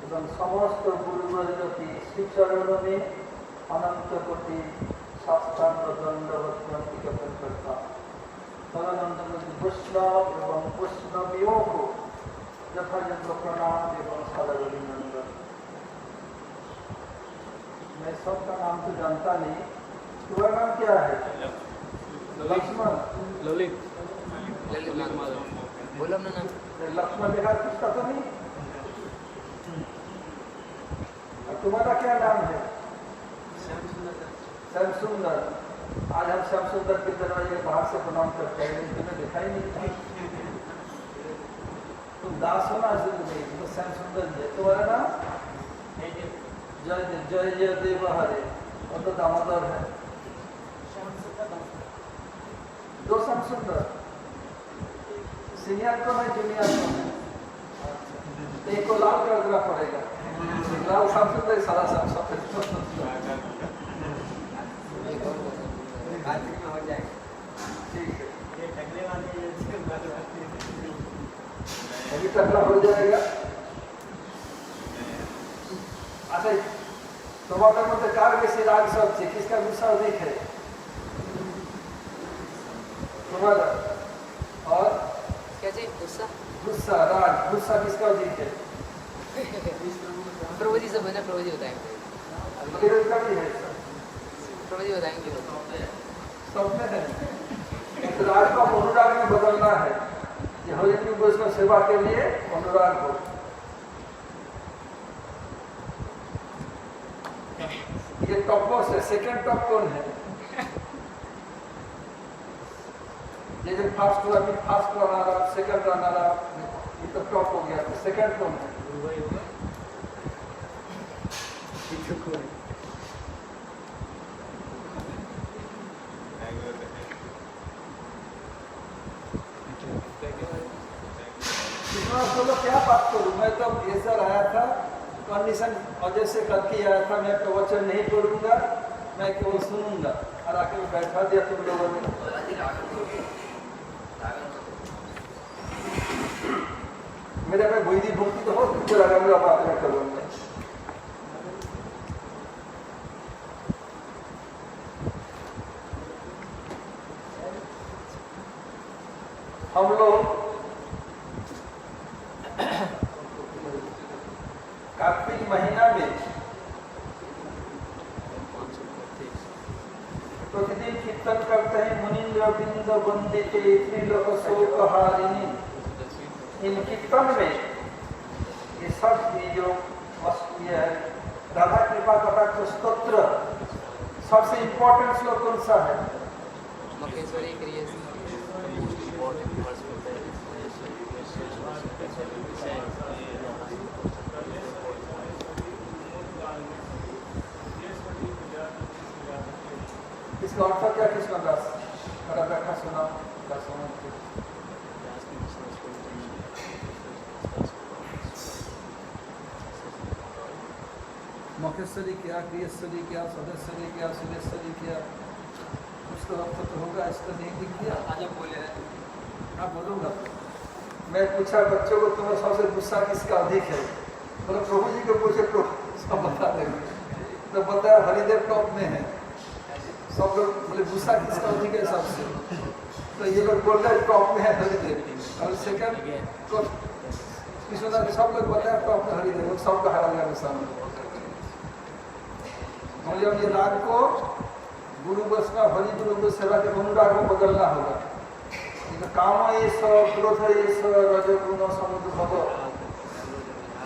एवं समस्त गुरुवर्ग की श्रीचरणों में अनंत कोटि साष्टांग दंडवत प्रणाम ज्ञापन करता हूं। तदनंतर वैष्णव एवं वैष्णवियों को यथायोग्य प्रणाम एवं सादर अभिनंदन। मैं सबका नाम तो जानता नहीं, तुम्हारा नाम क्या है? लक्ष्मण। ललित। बोलो ना नाम। लक्ष्मण लिखा किसका तो नहीं? तुम्हारा क्या नाम है? श्याम सुंदर। आज हम श्याम सुंदर के दरवाजे बाहर से प्रणाम करते हैं, लेकिन तुम्हें दिखाई नहीं था। तुम दास हो ना शुद्ध में, तो श्याम सुंदर जी। तुम्हारा नाम? जय जय जय देव हरे। और तो दामोदर है। दो श्याम सुंदर। सीनियर कौन है, जूनियर कौन है? एक को लाल कर देना पड़ेगा। लाल श्याम सुंदर, सारा श्याम सुंदर। हो जाएगा। ठीक है, अभी टकला हो जाएगा। अच्छा, तुम्हारे मध्य कार के राग सब थे, किसका गुस्सा अधिक है? तुम्हारा। और क्या चाहिए? गुस्सा। गुस्सा राग, गुस्सा किसका अधिक है? प्रभु जी सब है ना, प्रभु जी बताएंगे। मेरे का भी है, प्रभु जी बताएंगे। सब में है। तो राग को अनुराग में बदलना है। ये हरि की वैष्णव सेवा के लिए अनुराग हो। ये टॉप मोस्ट है। सेकंड टॉप कौन है? ये जो फर्स्ट हुआ, अभी first runner up, second runner up, ये तो टॉप हो गया। तो सेकंड कौन है? बोलो क्या बात करूं, मैं तो ऐसा आया था कंडीशन वजह से करके आया था। मैं प्रवचन नहीं करूंगा, मैं केवल सुनूंगा। और आके बैठा दिया तुम लोगों ने। मेरे में वैदिक भक्ति तो बहुत कुछ लगा, मैं बात में करूंगा। हम लोग कार्तिक महीना में प्रतिदिन कीर्तन करते हैं। मुनीन्द्र बिंद वंदिते त्रिलोक शोकहारिणी। इन कीर्तन में ये सब जो वस्तु है, राधा कृपा कटाक्ष स्तोत्र, सबसे इम्पोर्टेंट श्लोक कौन सा है? मखेश्वरी क्रिएशन। इसका अर्थ क्या? कृष्णदास मेरा बैठा सुना। मखेश्वरी क्या, क्रियेश्वरी क्या, सदस्वरी क्या, सुरेश्वरी क्या, उसका अर्थ तो होगा। इसका नहीं दिख गया। आज आप बोले हैं। हाँ बोलूँगा। मैं पूछा बच्चों को, तुम्हें सबसे गुस्सा किसका अधिक है? बोले प्रभु जी को पूछे, प्रभु सब बता देंगे। तो बताया हरिदेव टॉप में है। सब लोग बोले गुस्सा किसका अधिक है सबसे? तो ये लोग बोल रहे टॉप में है हरिदेव। और सेकंड को कृष्णदास, सब लोग बताया टॉप में हरिदेव। सबका हरा गया सामने। हम ये राग को गुरु वैष्णव हरि गुरु सेवा के अनुराग में बदलना होगा। तो काम ये सब, क्रोध ये सब, रजोगुण समुद्र भव,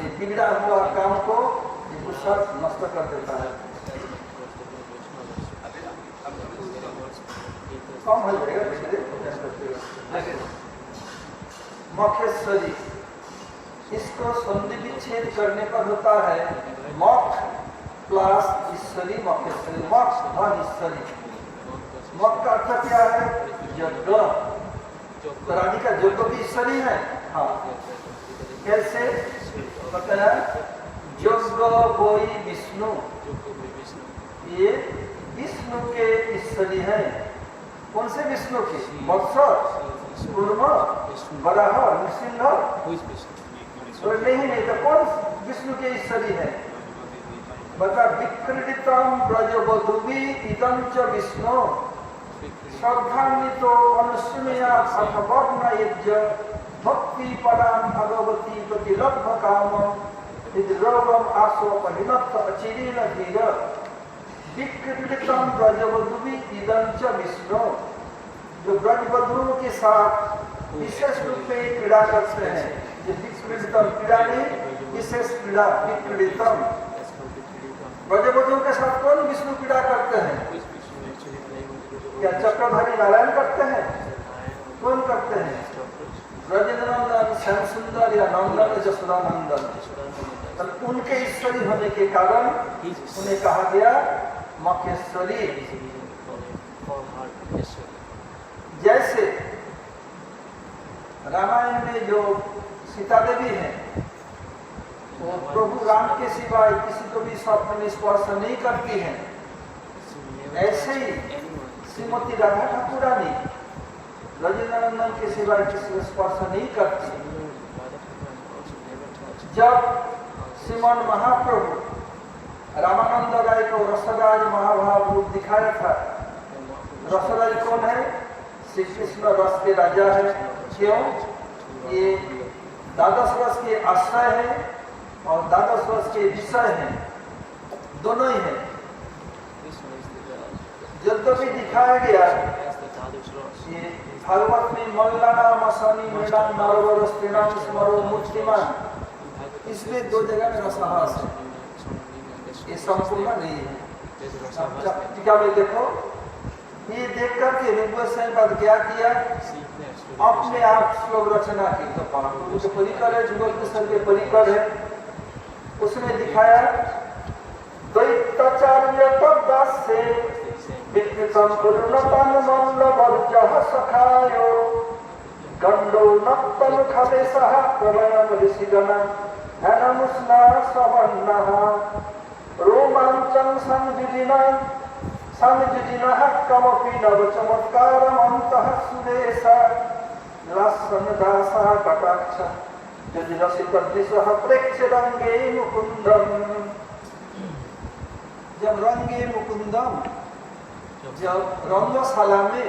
ये बिगड़ा हुआ काम को ये गुस्सा नष्ट कर देता है। कम हो जाएगा। मखेश्वरी, इसको संधि विच्छेद करने पर होता है मख प्लस ईश्वरी मखेश्वरी। मख धन ईश्वरी। मख का अर्थ क्या है? यज्ञ। तो राधिका यज्ञ की ईश्वरी है। हाँ, कैसे बताया? यज्ञ बोई विष्णु, ये विष्णु के ईश्वरी है। कौन से विष्णु की? मत्स्य, कूर्म, वराह, नृसिंह। नहीं तो कौन विष्णु के ईश्वरी है। बता विक्रीडितम ब्रजवधुवी इदं च विष्णु श्रद्धान्वितो अनुसुमया अथवर्णयज्ञ भक्ति पराम भगवती प्रतिलब्ध काम हृदरोगम आशोपहिनत्थ अचिरेण धीर विक्रीडितम ब्रजवधुवी इदं च विष्णु। जो ब्रजवधुओं के साथ विशेष रूप में क्रीड़ा करते हैं, जो विक्रीडितम क्रीड़ा नहीं, विशेष क्रीड़ा विक्रीडितम। ब्रजवधुओं के साथ कौन विष्णु क्रीड़ा करते हैं? क्या चक्रधारी नारायण करते हैं? कौन करते हैं? ब्रजनंदन, श्याम सुंदर या नंदन जसोदानंदन। उनके ईश्वरी होने के कारण उन्हें कहा गया मखेश्वरी। जैसे रामायण में जो सीता देवी है, वो प्रभु राम के सिवाय किसी को भी स्वप्न में स्पर्श नहीं करती है। ऐसे ही श्रीमती राधा ठाकुरानी ब्रजनंदन के सिवाय किसी को स्पर्श नहीं करती। जब श्रीमन महाप्रभु रामानंद राय को रसराज महाभाव रूप दिखाया था, रसराज कौन है? श्री कृष्ण रस के राजा है। क्यों? ये द्वादश रस के आश्रय है और द्वादश रस के विषय है, दोनों ही है। यद्यपि दिखाया गया ये भागवत में मल्लानाम असनी मृणाम नरवर स्त्रीणाम स्मरो मूर्तिमान, इसमें दो जगह में रसहास है, ये संपूर्ण नहीं है। टीका में देखो, ये देख करके ऋग्वेद क्या किया, अपने आप श्लोक रचना की। तो परिकर है, जुगल कृष्ण के परिकर है, उसने दिखाया दैत्याचार्य तद्दास से विकृतम पूर्णतम मंडवर्जः सखायो गंडो नक्तम खलेशः प्रलयम ऋषिगण धनमुष्णा सवर्णः रोमांचं संविदिनः कमपि नव चमत्कारमन्तः सुदेश लस्सनदासः कटाक्ष यदिरसितद्विषः प्रेक्ष्य रंगे मुकुंदम। जब रंगे मुकुंदम, जब रंगशाला में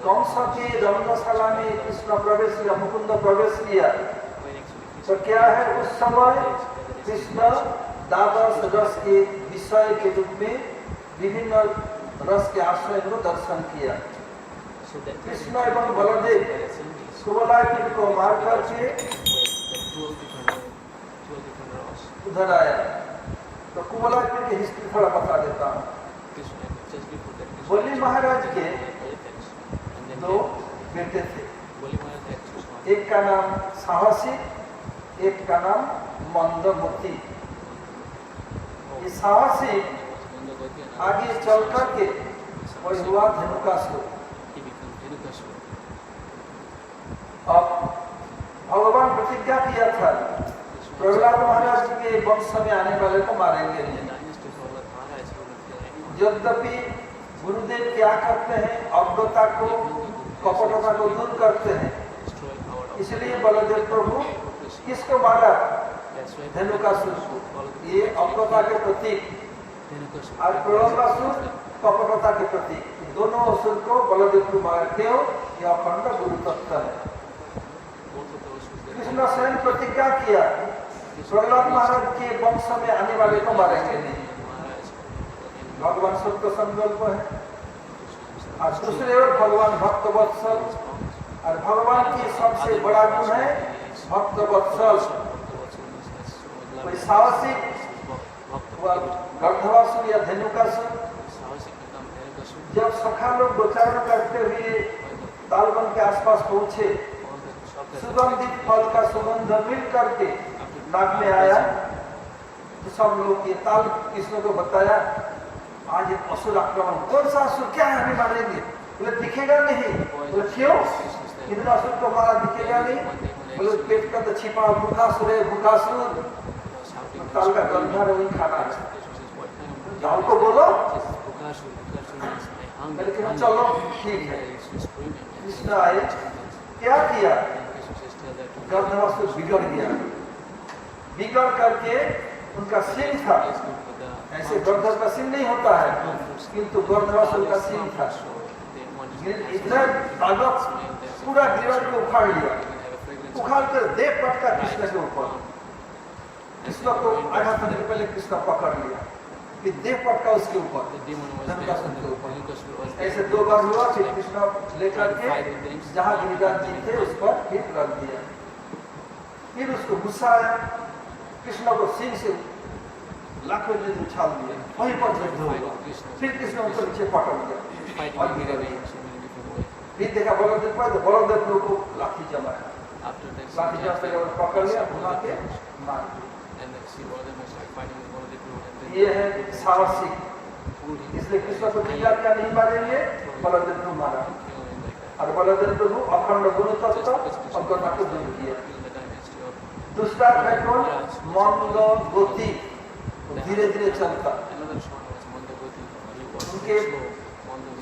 कंस के रंगशाला में कृष्ण प्रवेश किया, मुकुंद प्रवेश किया, तो क्या है? उस समय कृष्ण द्वादश रस के विषय के रूप में विभिन्न रस के आश्रय को दर्शन किया। कृष्ण एवं बलदेव कुवलय को मार करके उधर आया। तो कुवलय की हिस्ट्री थोड़ा बता देता हूँ। बलि महाराज के दो बेटे थे, एक का नाम साहसी, एक का नाम मंदमती। ये साहसी आगे चल करके वही हुआ धनुकासुर। अब भगवान प्रतिज्ञा किया था प्रहलाद महाराज के वंश में आने वाले को मारेंगे नहीं। यद्यपि गुरुदेव क्या करते हैं? अज्ञता को, कपटता को दूर करते हैं। इसलिए बलदेव प्रभु किसको मारा? धनुकासुर को। ये अज्ञता के प्रतीक और प्रलंबासुर कपटता के प्रतीक, दोनों असुर को बलदेव प्रभु मारा। क्यों? यह अखंड गुरु तत्व है। कृष्ण स्वयं प्रतिज्ञा किया प्रहलाद महाराज के वंश में आने वाले को मारेंगे नहीं। भगवान सत्य संकल्प है। और दूसरे ओर भगवान भक्त वत्सल, और भगवान की सबसे बड़ा गुण है भक्त वत्सल। कोई साहसिक गर्धवासुर या धनुकासुर, जब सखा लोग गोचारण करते हुए तालवन के आसपास पहुंचे, सुगंधित फल का सुगंध मिल करके नाक में आया, तो सब लोग ये ताल कृष्ण को बताया, आज एक असुर आक्रमण। कौन सा असुर? क्या है? हमें मारेंगे। बोले दिखेगा नहीं। बोले क्यों? इतना असुर को मारा, दिखेगा नहीं। बोले पेट का तो छिपा भूखासुर है, भूखासुर ताल का गंधा वही खाना है, जाओ को बोलो। लेकिन चलो ठीक है। कृष्ण आए, क्या किया? गर्धवासुर बिगड़ गया। बिगड़ करके उनका सिंह था, ऐसे गर्दन का सिंह नहीं होता है, किंतु गर्दन का सिंह था। इधर भागवत पूरा गिरवट को उखाड़ लिया, उखाड़ कर दे पटका कृष्ण के ऊपर। कृष्ण को आधा घंटे पहले कृष्ण पकड़ लिया कि देह पटका उसके ऊपर, धनुकासन के ऊपर। ऐसे 2 बार हुआ, फिर कृष्ण लेकर के जहाँ गिरिराज जी थे उस पर फिर रख दिया। फिर उसको गुस्सा आया, कृष्ण को सिंह से लाखों ने उछाल दिया, वहीं पर युद्ध हुआ। फिर कृष्ण उनको नीचे पकड़ लिया और गिरा दिया। फिर देखा बलदेव पर, तो बलदेव लोग को लाठी जमाया, लाठी जमा कर पकड़ लिया, घुमा के मार दिया। ये है साहसिक, इसलिए कृष्ण को दिया क्या नहीं मारेंगे, बलदेव को मारा। और बलदेव प्रभु अखंड गुरु तत्व और करुणा को दूर किया। दूसरा है कौन, मंद गति, धीरे धीरे चलता। उनके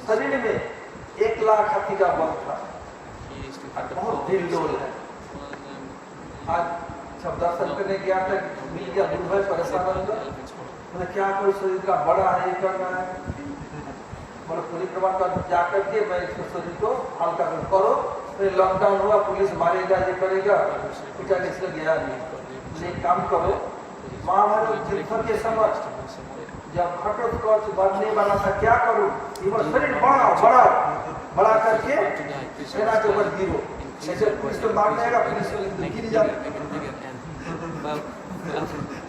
शरीर में 1 लाख हाथी का बल था, बहुत दिलडोल है। आज सब दर्शन करने गया था, मिल गया गुरु भाई परेशान हो गया, बोले क्या कोई शरीर का बड़ा है, ये करना है। बोले परिक्रमा कर जाकर के मैं इसको शरीर को हल्का करो। फिर लॉकडाउन हुआ, पुलिस मारेगा, ये करेगा, पूछा इसलिए गया नहीं। एक काम करो, महाभारत युद्ध के समय जब घटोत्कच बनने वाला था, क्या करूं, शरीर बड़ा करके सेना के ऊपर गिरो, ऐसे पुलिस को मारने का, पुलिस गिर जाए,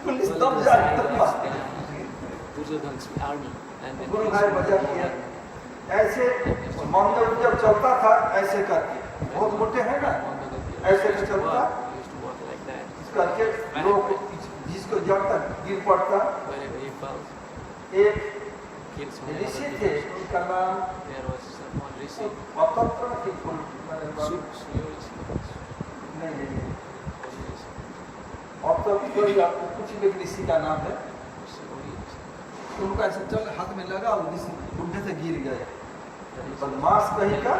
पुलिस दब जाए। गुरु भाई बचा किया। ऐसे मंगल जब चलता था ऐसे करके, बहुत मोटे हैं ना, ऐसे में चलता करके लोग जिसको जब तक गिर पड़ता। एक ऋषि थे, उनका नाम अब तो कोई कुछ भी ऋषि का नाम है, उनका ऐसे चल हाथ में लगा, ऋषि बुढ़े से गिर गए। बदमाश कहीं का,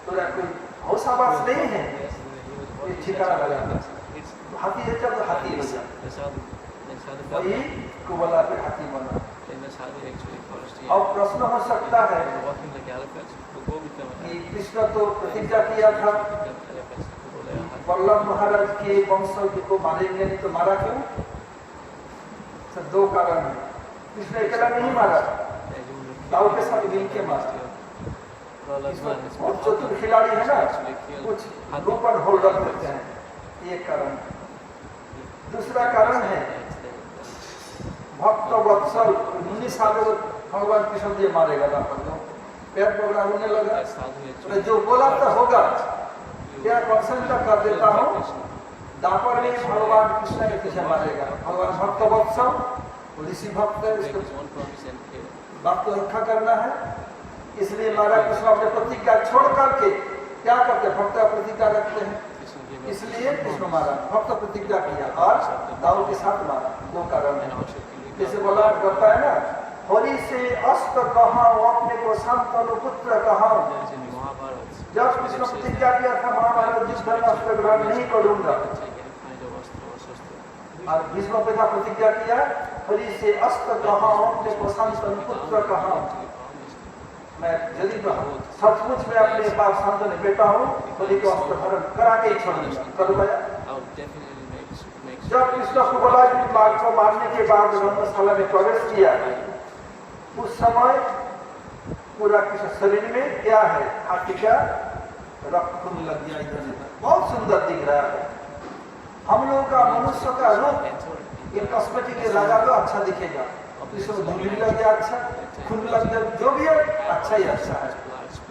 तो कोई हौसाबाज नहीं है, कोई ठिकाना लगा, हाथी है चल, हाथी हो जाए, वही कुबला पे हाथी बना। अब प्रश्न हो सकता है कि कृष्ण तो प्रतिज्ञा किया था वल्लभ महाराज के वंशज को मारेंगे, नहीं तो मारा क्यों? सर 2 कारण है। कृष्ण अकेला नहीं मारा, दाऊ के साथ मिल के मारा। और चतुर खिलाड़ी है ना, कुछ गोपन होल्डर करते हैं, ये कारण। दूसरा कारण है भक्त वत्सल, मुनि साधु भगवान कृष्ण जी मारेगा, पैर पकड़ा होने लगा, तो जो बोला तो होगा, क्या क्वेश्चन तक कर देता हूँ, दापर में भगवान कृष्ण के पीछे मारेगा। भगवान भक्त वत्सल, ऋषि भक्त है, उसको बात को रखा करना है, इसलिए मारा। कृष्ण अपने प्रतिज्ञा छोड़ करके क्या करते, भक्त प्रतिज्ञा रखते हैं, इसलिए कृष्ण मारा, भक्त प्रतिज्ञा किया और दाऊ के साथ मारा। 2 कारण है। जैसे बोला करता है ना, होली से अस्त कहा, अपने को शांतनु पुत्र कहा। जब कृष्ण प्रतिज्ञा किया था महाभारत युद्ध में अस्त्र ग्रहण नहीं करूंगा, और भीष्म पिता प्रतिज्ञा किया, होली से अस्त कहा, अपने को शांतनु पुत्र कहा। मैं यदि सचमुच में अपने बाप शांतनु बेटा हूँ, होली को अस्त्र धारण करा के ही छोड़ूंगा, करूंगा। जब कृष्ण को बोला कि बाघ को मारने के बाद रंगशाला में प्रवेश किया, उस समय पूरा कृष्ण शरीर में क्या है, हाथी का रक्त खून लग गया, इधर बहुत सुंदर दिख रहा है। हम लोगों का मनुष्य का रूप एक कॉस्मेटिक के लगा तो अच्छा दिखेगा, कृष्ण धूल भी लग गया अच्छा, खून लग गया, जो भी है अच्छा ही अच्छा है।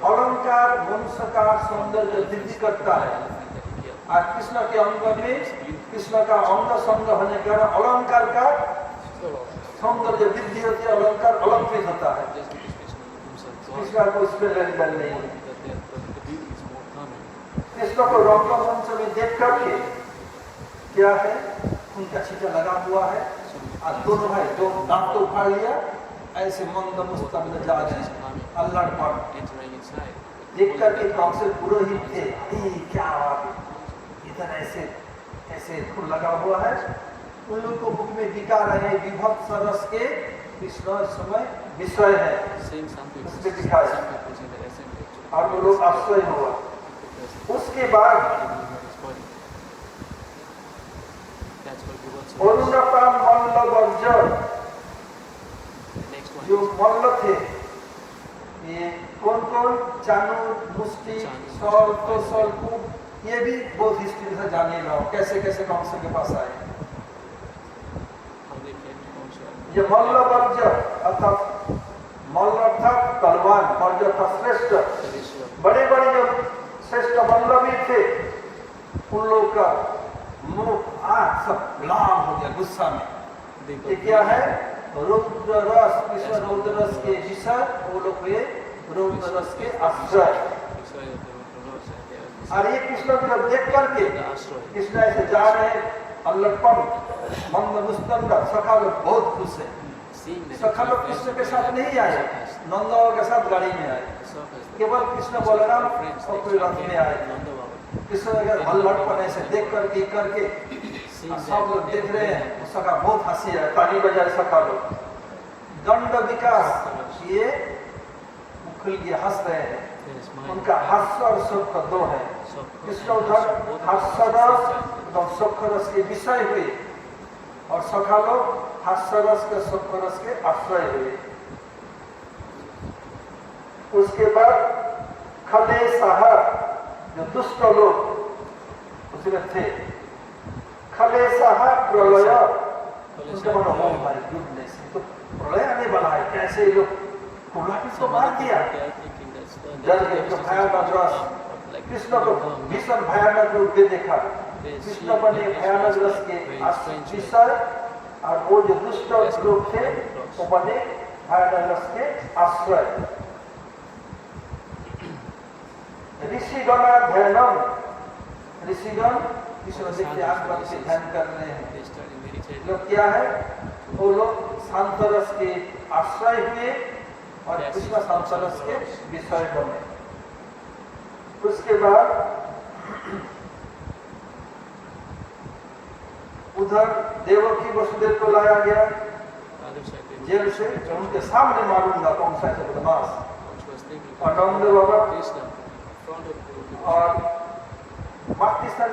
अलंकार मनुष्य का सौंदर्य वृद्धि करता है, और कृष्ण के अंग में कृष्ण का अंग संग होने के कारण अलंकार का सौंदर्य वृद्धि होती है, अलंकार अलंकृत होता है। कृष्ण को इसमें लेन-देन नहीं है। कृष्ण को रंगमंच में देख करके क्या है, उनका छीटा लगा हुआ है, और दोनों भाई दो दांत तो उखाड़ लिया, ऐसे मंद मुस्तमद जा रहे अल्लाह पर देख करके कौशल पुरोहित थे, क्या बात, इधर ऐसे ऐसे फूल लगा हुआ है, उन लोग को मुख में दिखा रहे हैं विभत्स रस के कृष्ण इस समय विषय है, उसमें दिखाया और वो लोग आश्चर्य हुआ। उसके बाद अरुणपान मल्ल वर्जन, जो मल्ल थे ये कौन कौन, चाणूर, मुष्टि, सौल, कौशल, कूप, ये भी बहुत हिस्ट्री से जाने लो कैसे कैसे कंस के पास आए। ये मल्ल वर्ज अर्थात मल्ल अर्थात बलवान, वर्ज अर्थात श्रेष्ठ, बड़े बड़े जो श्रेष्ठ मल्ल भी थे उन लोग का मुंह आंख सब लाल हो गया गुस्सा में। ये क्या है, रुद्र रस, कृष्ण रुद्र रस के विषय, वो लोग हुए रुद्र रस के आश्रय। और ये कृष्ण को जब देख करके कृष्ण ऐसे जा रहे हैं अल्लपम मंद मुस्तंद, सखा लोग बहुत खुश है। सखा लोग कृष्ण के साथ नहीं आए, नंदा के साथ गाड़ी में आए, केवल कृष्ण बलराम और कोई रथ में आए। कृष्ण अल्लपन ऐसे देख करके सब लोग देख रहे हैं, सखा बहुत हंसी है, ताली बजाए सखा लोग। दंड विकास ये खुल के हंस रहे हैं, उनका हास्य और सुख दो है। कृष्ण उधर हास्यरस और सुखरस के विषय हुए और सखा लोग हास्यरस के सुखरस के आश्रय हुए। उसके बाद खले साहब जो दुष्ट लोग उसमें थे, खले साहब प्रलय, उनके मन में भाई गुडनेस तो प्रलय आने वाला है, कैसे लोग कुल्हाड़ी को मार दिया, जल के भयानक रस, कृष्ण को भीषण भयानक रूप में देखा, कृष्ण बने भयानक रस के विषय और वो जो दुष्ट लोग थे वो बने भयानक रस के आश्रय। ऋषिगण ध्यानम, ऋषिगण कृष्ण देख के आंख बंद के ध्यान कर रहे हैं। लोग क्या है, वो लोग शांत रस के आश्रय हुए और कृष्ण शांत रस के विषय बने। उसके बाद उधर देवकी वसुदेव को लाया गया जेल से, उनके सामने मारूंगा कौन सा है बदमाश, और नंद बाबा और पाकिस्तान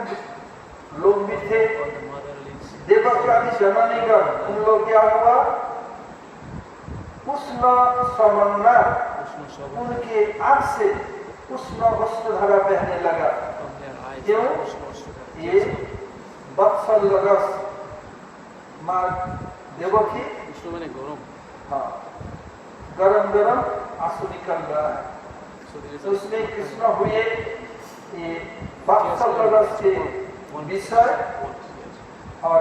लोग भी थे, देवकादि जननीगण, उन लोग क्या हुआ, उष्ण समन्ना, उनके आंख से उष्ण वस्त्र धारा बहने लगा। क्यों, ये वत्सल रस माँ देवकी, हाँ गरम गरम आंसू निकल रहा है, तो उसमें कृष्ण हुए ये वत्सल रस के विषय और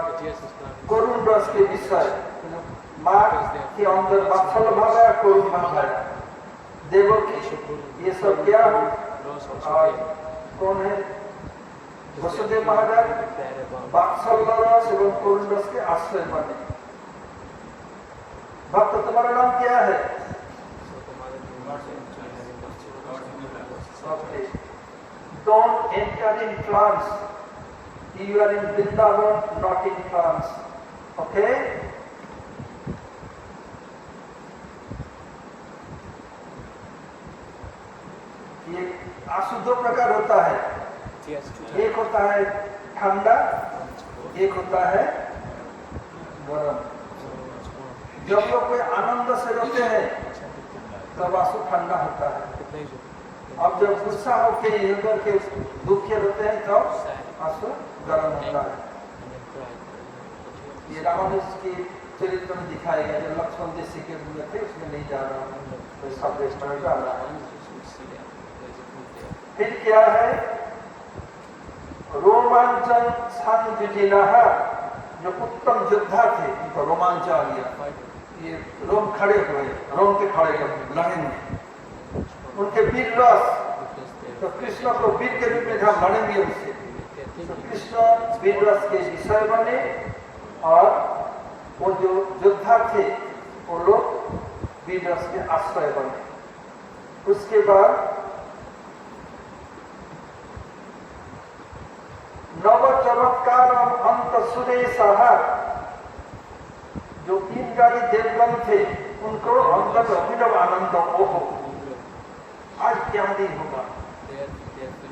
करुण रस के विषय। माँ के अंदर वत्सल भाव है, करुण भाव है, देवकी ये सब क्या, और कौन है वसुदेव महाराज, वत्सल रस एवं करुण रस के आश्रय बने। भक्त तुम्हारा नाम क्या है? Okay. Don't enter in trance. You are in Vrindavan, not in trance. Okay? ये आंसू दो प्रकार होता है, एक होता है ठंडा, एक होता है गरम। जब लोग कोई आनंद से रोते हैं तब आंसू ठंडा होता है, अब जब गुस्सा होके हृदय के दुखे होते हैं तब आंसू गरम होता है। ये रामानुज के चरित्र में दिखाया गया, जो लक्ष्मण जैसे के हुए थे, उसमें नहीं जा रहा हूँ, तो सब जा रहा है। फिर क्या है, रोमांचन संजुजिना, जो उत्तम योद्धा थे उनको रोमांच आ गया, ये रोम खड़े हुए, रोम के खड़े लड़ेंगे, उनके वीर रस, तो कृष्ण को वीर के रूप में जहाँ लड़ेंगे उससे, तो कृष्ण वीर रस के विषय बने और वो जो योद्धा थे वो लोग वीर रस के आश्रय बने। उसके बाद नवच चमत्कारम अंत सुरेशः, जो इंद्रादी देवगण थे उनको अंत में अभिनव आनंद हो। आज क्या दिन होगा,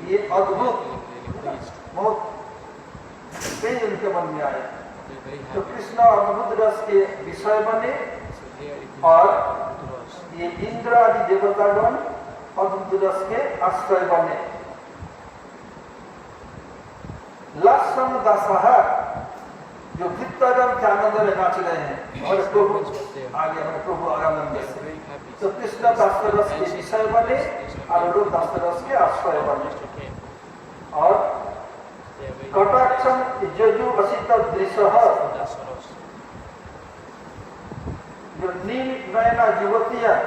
ये अद्भुत बहुत तेज उनके मन में आया। तो कृष्ण अद्भुत रस के विषय बने और ये इंद्र आदि देवतागण अद्भुत रस के आश्रय बने। लक्षण दशः, जो भीतरम के आनंद में नाच रहे हैं, हमारे प्रभु आगे, हमारे प्रभु आनंद से। तो कृष्ण दासरस के विषय बने और लोग दासरस के आश्रय बने। और कटाक्षम जजु वसित दृश्य, जो नील नयना युवतियां,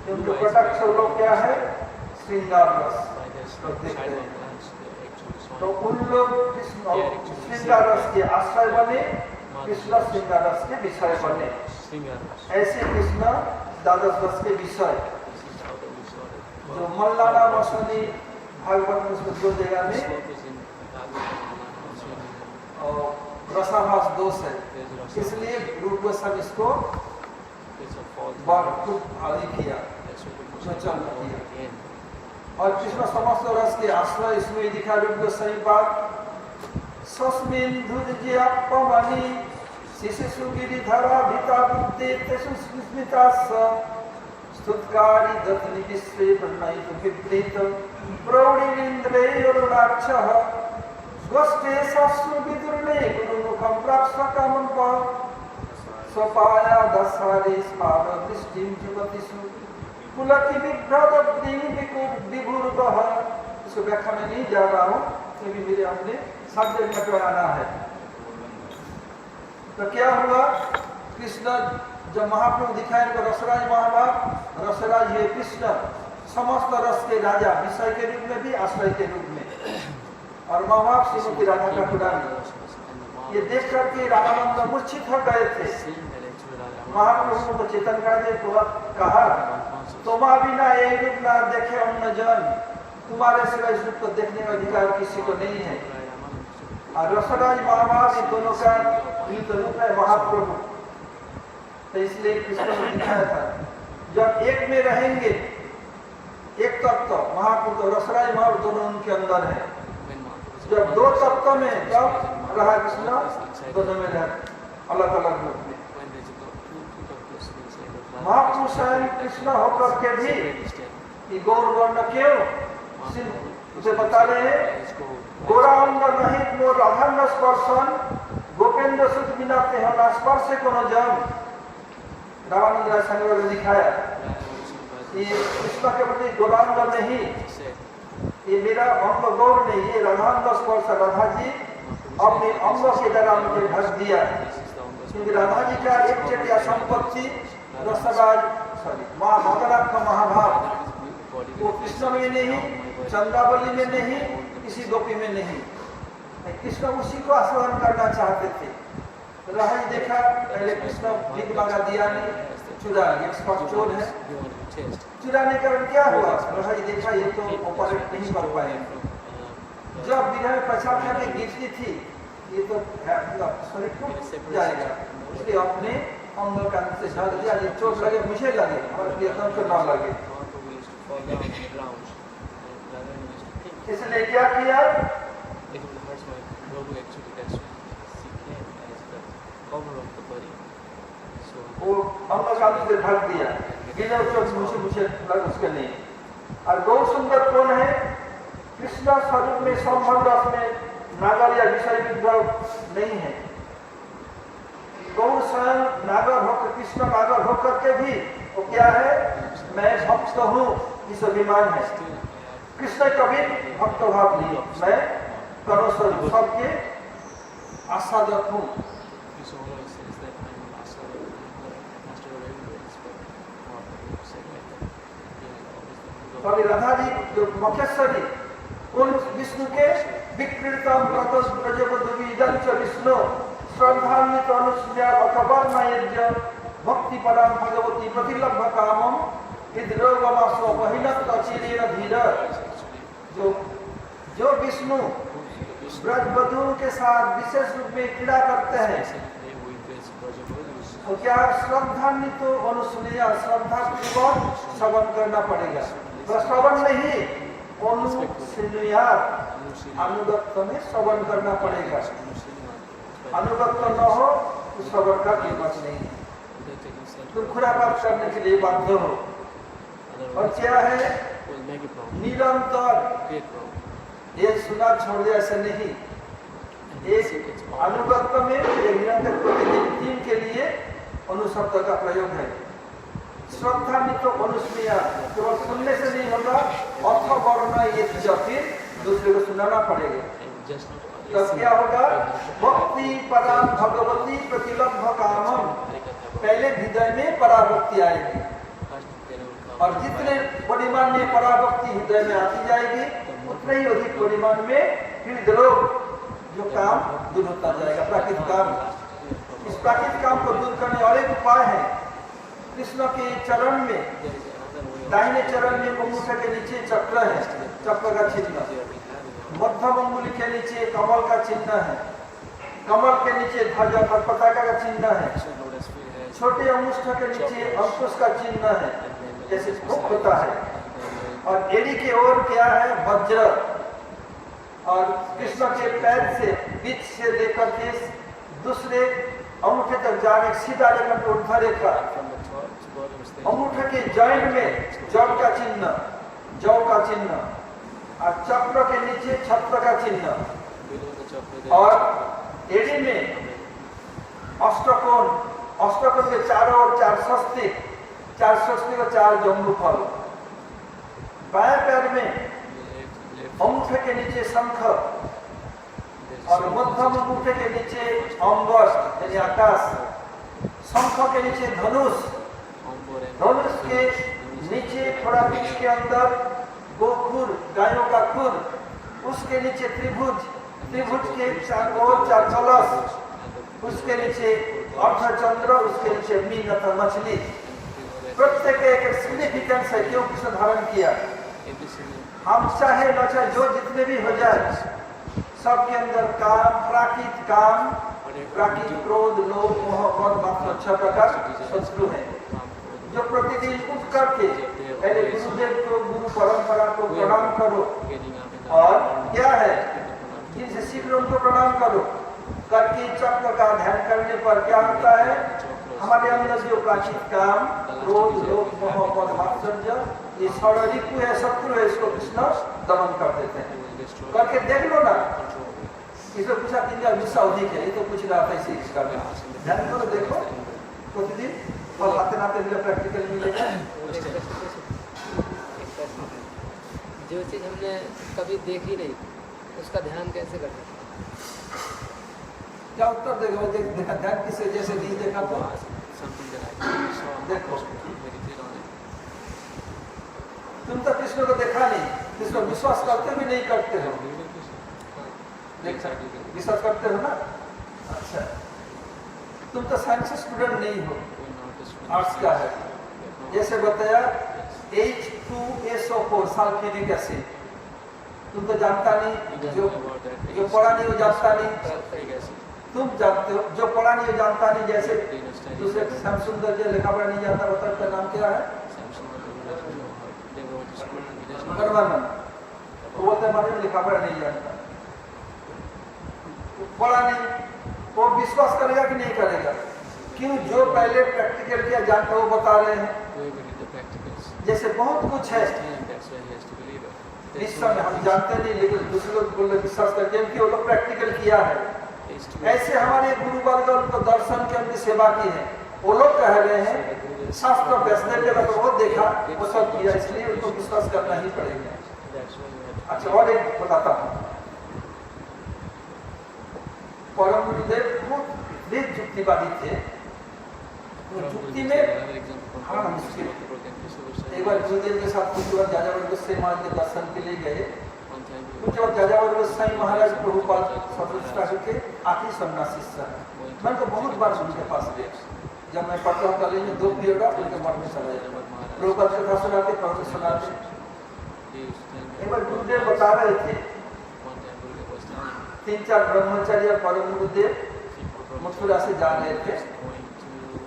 उनके कटाक्ष लोग क्या है, श्रृंगार रस देखते हैं। तो उन लोग श्रृंगार रस के आश्रय बने, कृष्ण श्रृंगार रस के विषय बने। ऐसे कृष्ण द्वादश रस के विषय, जो मल्लाना मसनी भागवत में उसमें 2 जगह में और रसाभास दोष है, इसलिए रूप गोस्वामी इसको खूब भारी किया, किया। और कृष्ण समस्त रस के आश्रय इसमें दिखा रूप गोस्वामी बात। सस्मिन्धुर्यपमणि शिशिशु गिरिधरा भीता बुद्धे तेषु स्मितास्स, स्तुत्कारी दत्नि विश्वे प्रणयित विपरीत प्रौढिरिन्द्रेयोरुणाक्षः, स्वस्ते सस्नु विदुर्णे गुरुमुखं प्राप्स्वकामं स्वपाया दशारे स्मार दृष्टिं जुगतिषु पुलकी विभ्रदग्नि विभुरुतः। इसको व्याख्या में नहीं जा रहा हूँ क्योंकि मेरे हमने सब्जेक्ट में पढ़ाना है। तो क्या हुआ, कृष्ण जब महाप्रभु दिखाए को रसराज महाभाग, रसराज ये कृष्ण समस्त रस के राजा, विषय के रूप में भी आश्रय के रूप में, और महाभाग श्रीमती राधा का पुराण। ये देख करके रामानंद मूर्छित हो गए थे। महाप्रभु को चेतन का कहा, तुम्हारा बिना एक रूप ना देखे हम न जान, तुम्हारे सिवा इस रूप को देखने का अधिकार किसी को नहीं है। और रसराज महाभाग इन दोनों का मिलित रूप है महाप्रभु। तो इसलिए कृष्ण ने दिखाया था, जब एक में रहेंगे, एक तत्व महाप्रभु तो रसराज महाप्रभु दोनों उनके अंदर है। जब 2 तत्व में तब रहा कृष्ण, दोनों में रहा अलग अलग रूप में। महाप्रभु स्वयं कृष्ण होकर के भी गौर वर्ण क्यों उसे बता रहे हैं, गौरांग नहीं मोर राधांग स्पर्शन, गोपेंद्र सुत बिना तेहना स्पर्श को न जम। रामानंद राय संग्रह ने दिखाया कि कृष्ण के प्रति गौरांग नहीं, ये मेरा अंग गौर नहीं, ये राधांग स्पर्श। राधा जी अपने अंग के द्वारा मुझे ढक दिया, क्योंकि राधा जी का एक चेटिया संपत्ति रसराज मदनाक्ष महाभाग, वो कृष्ण में नहीं, चंद्रावली में नहीं, किसी गोपी में नहीं। कृष्ण उसी को आस्वादन करना चाहते थे। तो राधा जी देखा, पहले कृष्ण भीख मांगा, दिया नहीं, चुरा लिया, स्पष्ट चोर है। चुराने का क्या हुआ, राधा जी देखा ये तो ऑपरेट नहीं कर पाए। जब विरह में पछाड़ करके गिरती थी, ये तो शरीर टूट जाएगा, इसलिए अपने अंग का से ढक दिया, ये चोट लगे मुझे लगे और प्रियतम को ना लगे। इसलिए क्या किया, वो अंग का से ढक दिया, गिने चोट मुझे लगे उसके नहीं। और गौर सुंदर कौन है, कृष्ण स्वरूप में संबंध में नागर या विषय विद्रोह नहीं है। गौर स्वयं नागर होकर, कृष्ण नागर होकर के भी वो क्या है, मैं भक्त हूँ, इस अभिमान है। कृष्ण कभी भक्त भाव नहीं, मैं करोस्वरूप सबके आस्वादक हूँ। तो अभी राधा जी जो मखेश्वरी, उन विष्णु के विकृतम प्रजोपदीदं च विष्णु श्रद्धान्वित अनुसूया अथवा नयज्ञ भक्ति पराम भगवती प्रतिलभ कामम हृदरोगमासो बहिनत अचिरेण धीर। जो विष्णु ब्रजवधुओं के साथ विशेष रूप में क्रीड़ा करते हैं। तो क्या श्रद्धान्वित तो अनुसुनिया श्रद्धा पूर्वक श्रवण करना पड़ेगा। तो श्रवण नहीं, अनुसुनिया अनुगत्य में श्रवण करना पड़ेगा। अनुगत्य न हो तो श्रवण का कीमत नहीं। तुम खुरापात करने के लिए बाध्य हो। और क्या है निरंतर ये सुना छोड़ दिया, ऐसा नहीं। एक अनुगत्य में निरंतर प्रतिदिन 3 के लिए अनुशब्द का प्रयोग है। श्रद्धा नहीं तो अनुस्मिया, केवल सुनने से नहीं होगा, अर्थ वर्ण ये फिर दूसरे को सुनाना पड़ेगा। तो क्या होगा, भक्ति पराम भगवती प्रतिलब्ध कामम, पहले हृदय में पराभक्ति आएगी और जितने परिमाण में पराभक्ति हृदय में आती जाएगी उतने ही अधिक परिमाण में हृदय रोग जो काम दूर होता जाएगा। प्राकृतिक काम, इस प्राकृतिक काम को दूर करने और एक उपाय है। कृष्ण के चरण में दाहिने चरण में अंगूठे के नीचे चक्र है, चक्र का चिन्ह। मध्यम अंगुली के नीचे कमल का चिन्ह है, कमल के नीचे ध्वजा और पताका का चिन्ह है। छोटे अंगुष्ठ के नीचे अंकुश का चिन्ह है, जैसे भुक होता है। और एड़ी के ओर क्या है, वज्र। और कृष्ण के पैर से बीच से लेकर के दूसरे अंगूठे तक जाने सीधा रेखा पर ऊर्ध्व रेखा। अंगूठे के जॉइंट में जौ का चिन्ह, जौ का चिन्ह। और चक्र के नीचे छत्र का चिन्ह। और एड़ी में अष्टकोण, अष्टकोण के चारों ओर 4 स्वस्तिक, 4 स्वस्तिक और 4 जम्बू फल। बाएं पैर में अंगूठे के नीचे शंख और मध्यम अंगूठे के नीचे अंबर यानी आकाश। शंख के नीचे धनुष, धनुष के नीचे थोड़ा बीच के अंदर गोखुर, गायों का खुर। उसके नीचे त्रिभुज, त्रिभुज के 4 ओर 4 कलश। उसके नीचे अर्धचंद्र, उसके नीचे मीन अथवा मछली। प्रत्येक एक सिग्निफिकेंस है क्यों कृष्ण धारण किया। हम चाहे न चाहे जो जितने भी हो जाए, सबके अंदर काम, प्राकृत काम, प्राकृत क्रोध, लोभ, मोह, मद, मात्सर्य 6 प्रकार शत्रु है। जो प्रतिदिन उठ करके पहले गुरुदेव को, गुरु परंपरा को प्रणाम करो। और क्या है, जिनसे सीख लो उनको प्रणाम करो। करके चक्र का ध्यान करने पर क्या होता है, हमारे अंदर जो प्राचीन काम, क्रोध, लोभ, मोह, मद, मात्सर्य ये षड्रिपु है, शत्रु है, इसको कृष्ण दमन कर देते हैं। करके देख लो ना। इसको पूछा 3 हजार विश्व अधिक है, ये तो पूछ रहा था इसी इसका ध्यान करो, देखो प्रतिदिन और आते नाते मिले प्रैक्टिकल मिलेगा। जो चीज हमने कभी देखी नहीं उसका ध्यान कैसे कर सकते? क्या उत्तर देगा वो? देखा ध्यान किसे जैसे नहीं देखा तो देखो, तुम तो कृष्ण को देखा नहीं, कृष्ण विश्वास करते भी नहीं करते हो। विश्वास करते हो ना? अच्छा, तुम तो साइंस स्टूडेंट नहीं हो, आर्ट्स का है। जैसे बताया H2SO4 सल्फ्यूरिक एसिड, तुम तो जानता नहीं, जो पढ़ा नहीं वो जानता नहीं। तुम जानते हो, जो पढ़ा नहीं वो जानता नहीं। जैसे दूसरे श्याम सुंदर जो लिखा पढ़ा नहीं जानता, बता उसका नाम क्या है? वो बोलते हमारे लिखा पढ़ा नहीं जानता, पढ़ा नहीं, वो विश्वास करेगा कि नहीं करेगा? क्यों? जो पहले प्रैक्टिकल किया जानता वो बता रहे हैं। जैसे बहुत कुछ है इस समय हम जानते नहीं, लेकिन दूसरे लोग बोल विश्वास करते हैं कि वो लोग प्रैक्टिकल किया है। ऐसे हमारे गुरु वर्ग को दर्शन के उनकी सेवा की है, वो लोग कह रहे हैं शास्त्र वैष्णव के वो देखा, वो सब किया, इसलिए उनको विश्वास करना ही पड़ेगा। अच्छा, और एक बताता हूँ। परम गुरुदेव बहुत वेद युक्तिवादी थे। युक्ति में हाँ मुश्किल। एक बार गुरुदेव के साथ कुछ बार जाजावर गोस्वामी महाराज के दर्शन के लिए गए। कुछ और जाजावर गोस्वामी महाराज प्रभुपाद प्रतिष्ठा करके आखिरी सन्यासी है। मैं तो बहुत बार उनके पास गया। जब मैं पढ़ता हूँ कॉलेज में 2 पीरियड उनके मठ में चला जाता, प्रभुपाद कथा सुनाते, प्रवचन सुनाते। एक बार गुरुदेव बता रहे थे 3-4 ब्रह्मचारी परम गुरुदेव मथुरा से जा रहे थे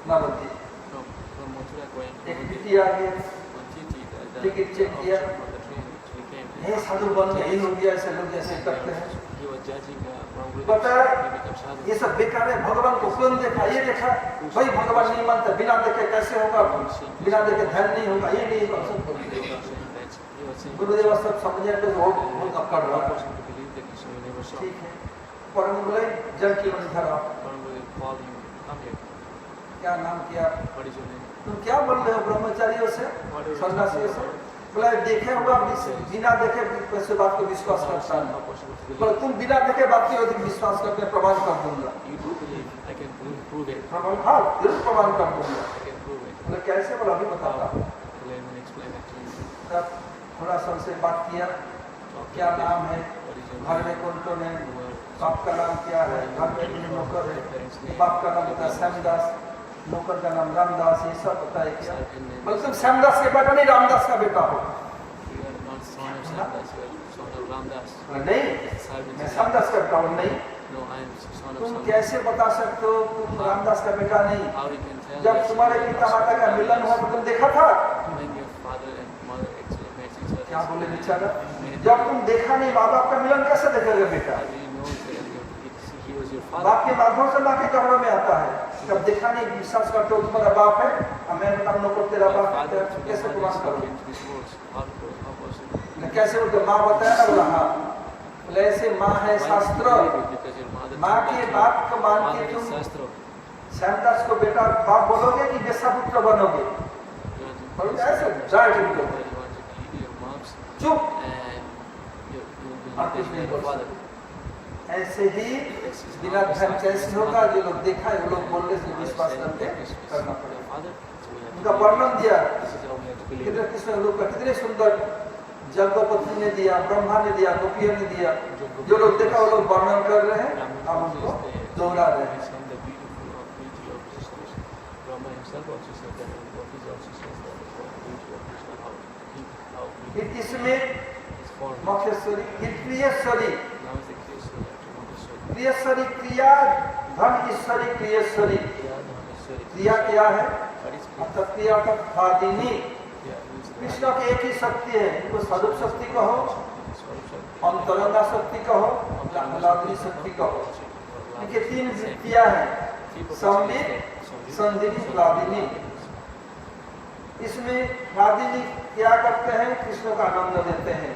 नवद्वीप। एक बिटिया आ गई, टिकट चेक किया, ये साधु बन गए, यही हो गया, ऐसे लोग जैसे करते हैं। पता ये सब बेकार है, भगवान को कौन देखा, ये देखा भाई भगवान नहीं मानता, बिना देखे कैसे होगा, बिना देखे ध्यान नहीं होगा, ये नहीं होगा, सब बोल दिया। गुरुदेव सब समझे तो वो बहुत कर रहा है। ठीक है, परम बोले जल की इधर आओ। क्या नाम किया, तुम क्या बोल रहे हो ब्रह्मचारियों से, सन्यासियों से? बोला देखे हुआ बिना देखे वैसे बात को विश्वास करता है। बोला तुम बिना देखे बात की अधिक विश्वास करके प्रमाण कर दूंगा। प्रमाण, हाँ जरूर प्रमाण कर दूंगा। बोले कैसे? बोला अभी बताता हूँ। तब थोड़ा सा उनसे बात किया, क्या नाम है, घर में कौन कौन है, बाप का नाम क्या है, घर में भी नौकर है, बाप का नाम होता है श्यामदास, नौकर का नाम रामदास, ये सब बताया क्या? बोले तुम श्यामदास के बेटा नहीं रामदास का बेटा हो। नहीं मैं श्यामदास का बेटा हूँ। नहीं तुम कैसे बता सकते हो तुम रामदास का बेटा नहीं? जब तुम्हारे पिता माता का मिलन हुआ तो तुम देखा था? क्या बोले बेचारा, जब तुम देखा नहीं माँ बाप का मिलन कैसे देखेगा बेटा? बाप के माध्यम से माँ के कमरों में आता है, जब देखा नहीं विश्वास करते हो तुम्हारा बाप है, मैं बताऊँ को तेरा बाप है, कैसे प्रमाण करो? कैसे बोलते माँ बताया ना? बोला हाँ। बोले ऐसे माँ है शास्त्र, माँ के बाप को मान के तुम श्यामदास को बेटा बाप बोलोगे कि बेसापुत्र बनोगे? बोलोगे ऐसे जाए चुप, और कुछ नहीं बोल। ऐसे ही बिना ध्यान कैसे होगा? जो लोग देखा है वो लोग बोलने से विश्वास करके करना पड़ेगा। उनका वर्णन दिया कितने कृष्ण लोग का, कितने सुंदर जल को पत्नी ने दिया, ब्रह्मा ने दिया, गोपियों ने दिया। जो लोग देखा वो लोग वर्णन कर रहे हैं, हम उनको दोहरा रहे हैं। इसमें मखेश्वरी, प्रियेश्वरी, प्रियेश्वरी क्रिया, धन ईश्वरी प्रियेश्वरी। क्रिया क्या है? अर्थात क्रिया अर्थात फादिनी। कृष्ण की एक ही शक्ति है, इनको स्वरूप शक्ति कहो, अंतरंगा शक्ति कहो, लादिनी शक्ति कहो। इनके 3 वृत्तियां हैं, संबित, संदिनी, लादिनी। इसमें लादिनी क्या करते हैं? कृष्ण का आनंद देते हैं।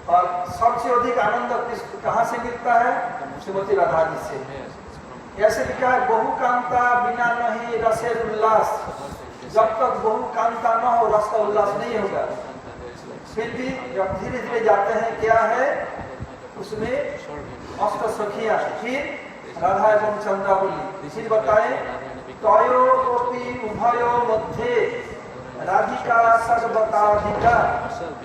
और सबसे अधिक आनंद कहाँ से मिलता है? श्रीमती राधा जी से। ऐसे लिखा है बहु कांता बिना नहीं रसेर उल्लास। जब तक बहु कांता न हो रस का उल्लास नहीं होगा। फिर भी जब धीरे धीरे जाते हैं क्या है उसमें अष्ट सखियां, फिर राधा एवं चंद्रावली। फिर बताए तयोपि उभयो मध्ये राधिका सर्वताधिका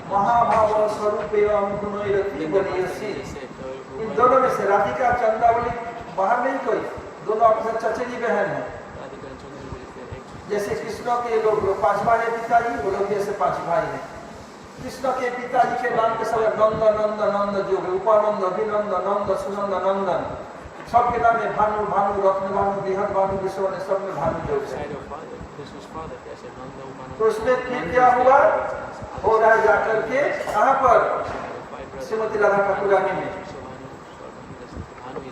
महाभाव स्वरूप एवं गुणोरति बलियसी। इन दोनों में से राधिका चंद्रावली बाहर नहीं कोई, दोनों अपने चचेरी बहन है। जैसे कृष्ण के लोग 5 भाई है पिताजी, वो लोग जैसे 5 भाई हैं। कृष्ण के पिताजी के नाम के सब नंद नंद नंद जो है, उपानंद, अभिनंद, नंद, सुनंद, नंदन, सबके नाम में भानु, भानु, रत्न भानु, बृहद भानु, विश्व ने सब में भानु जो है। तो उसमें फिर क्या हुआ? हो रहा है जाकर के कहाँ पर? श्रीमती राधा ठाकुरानी में।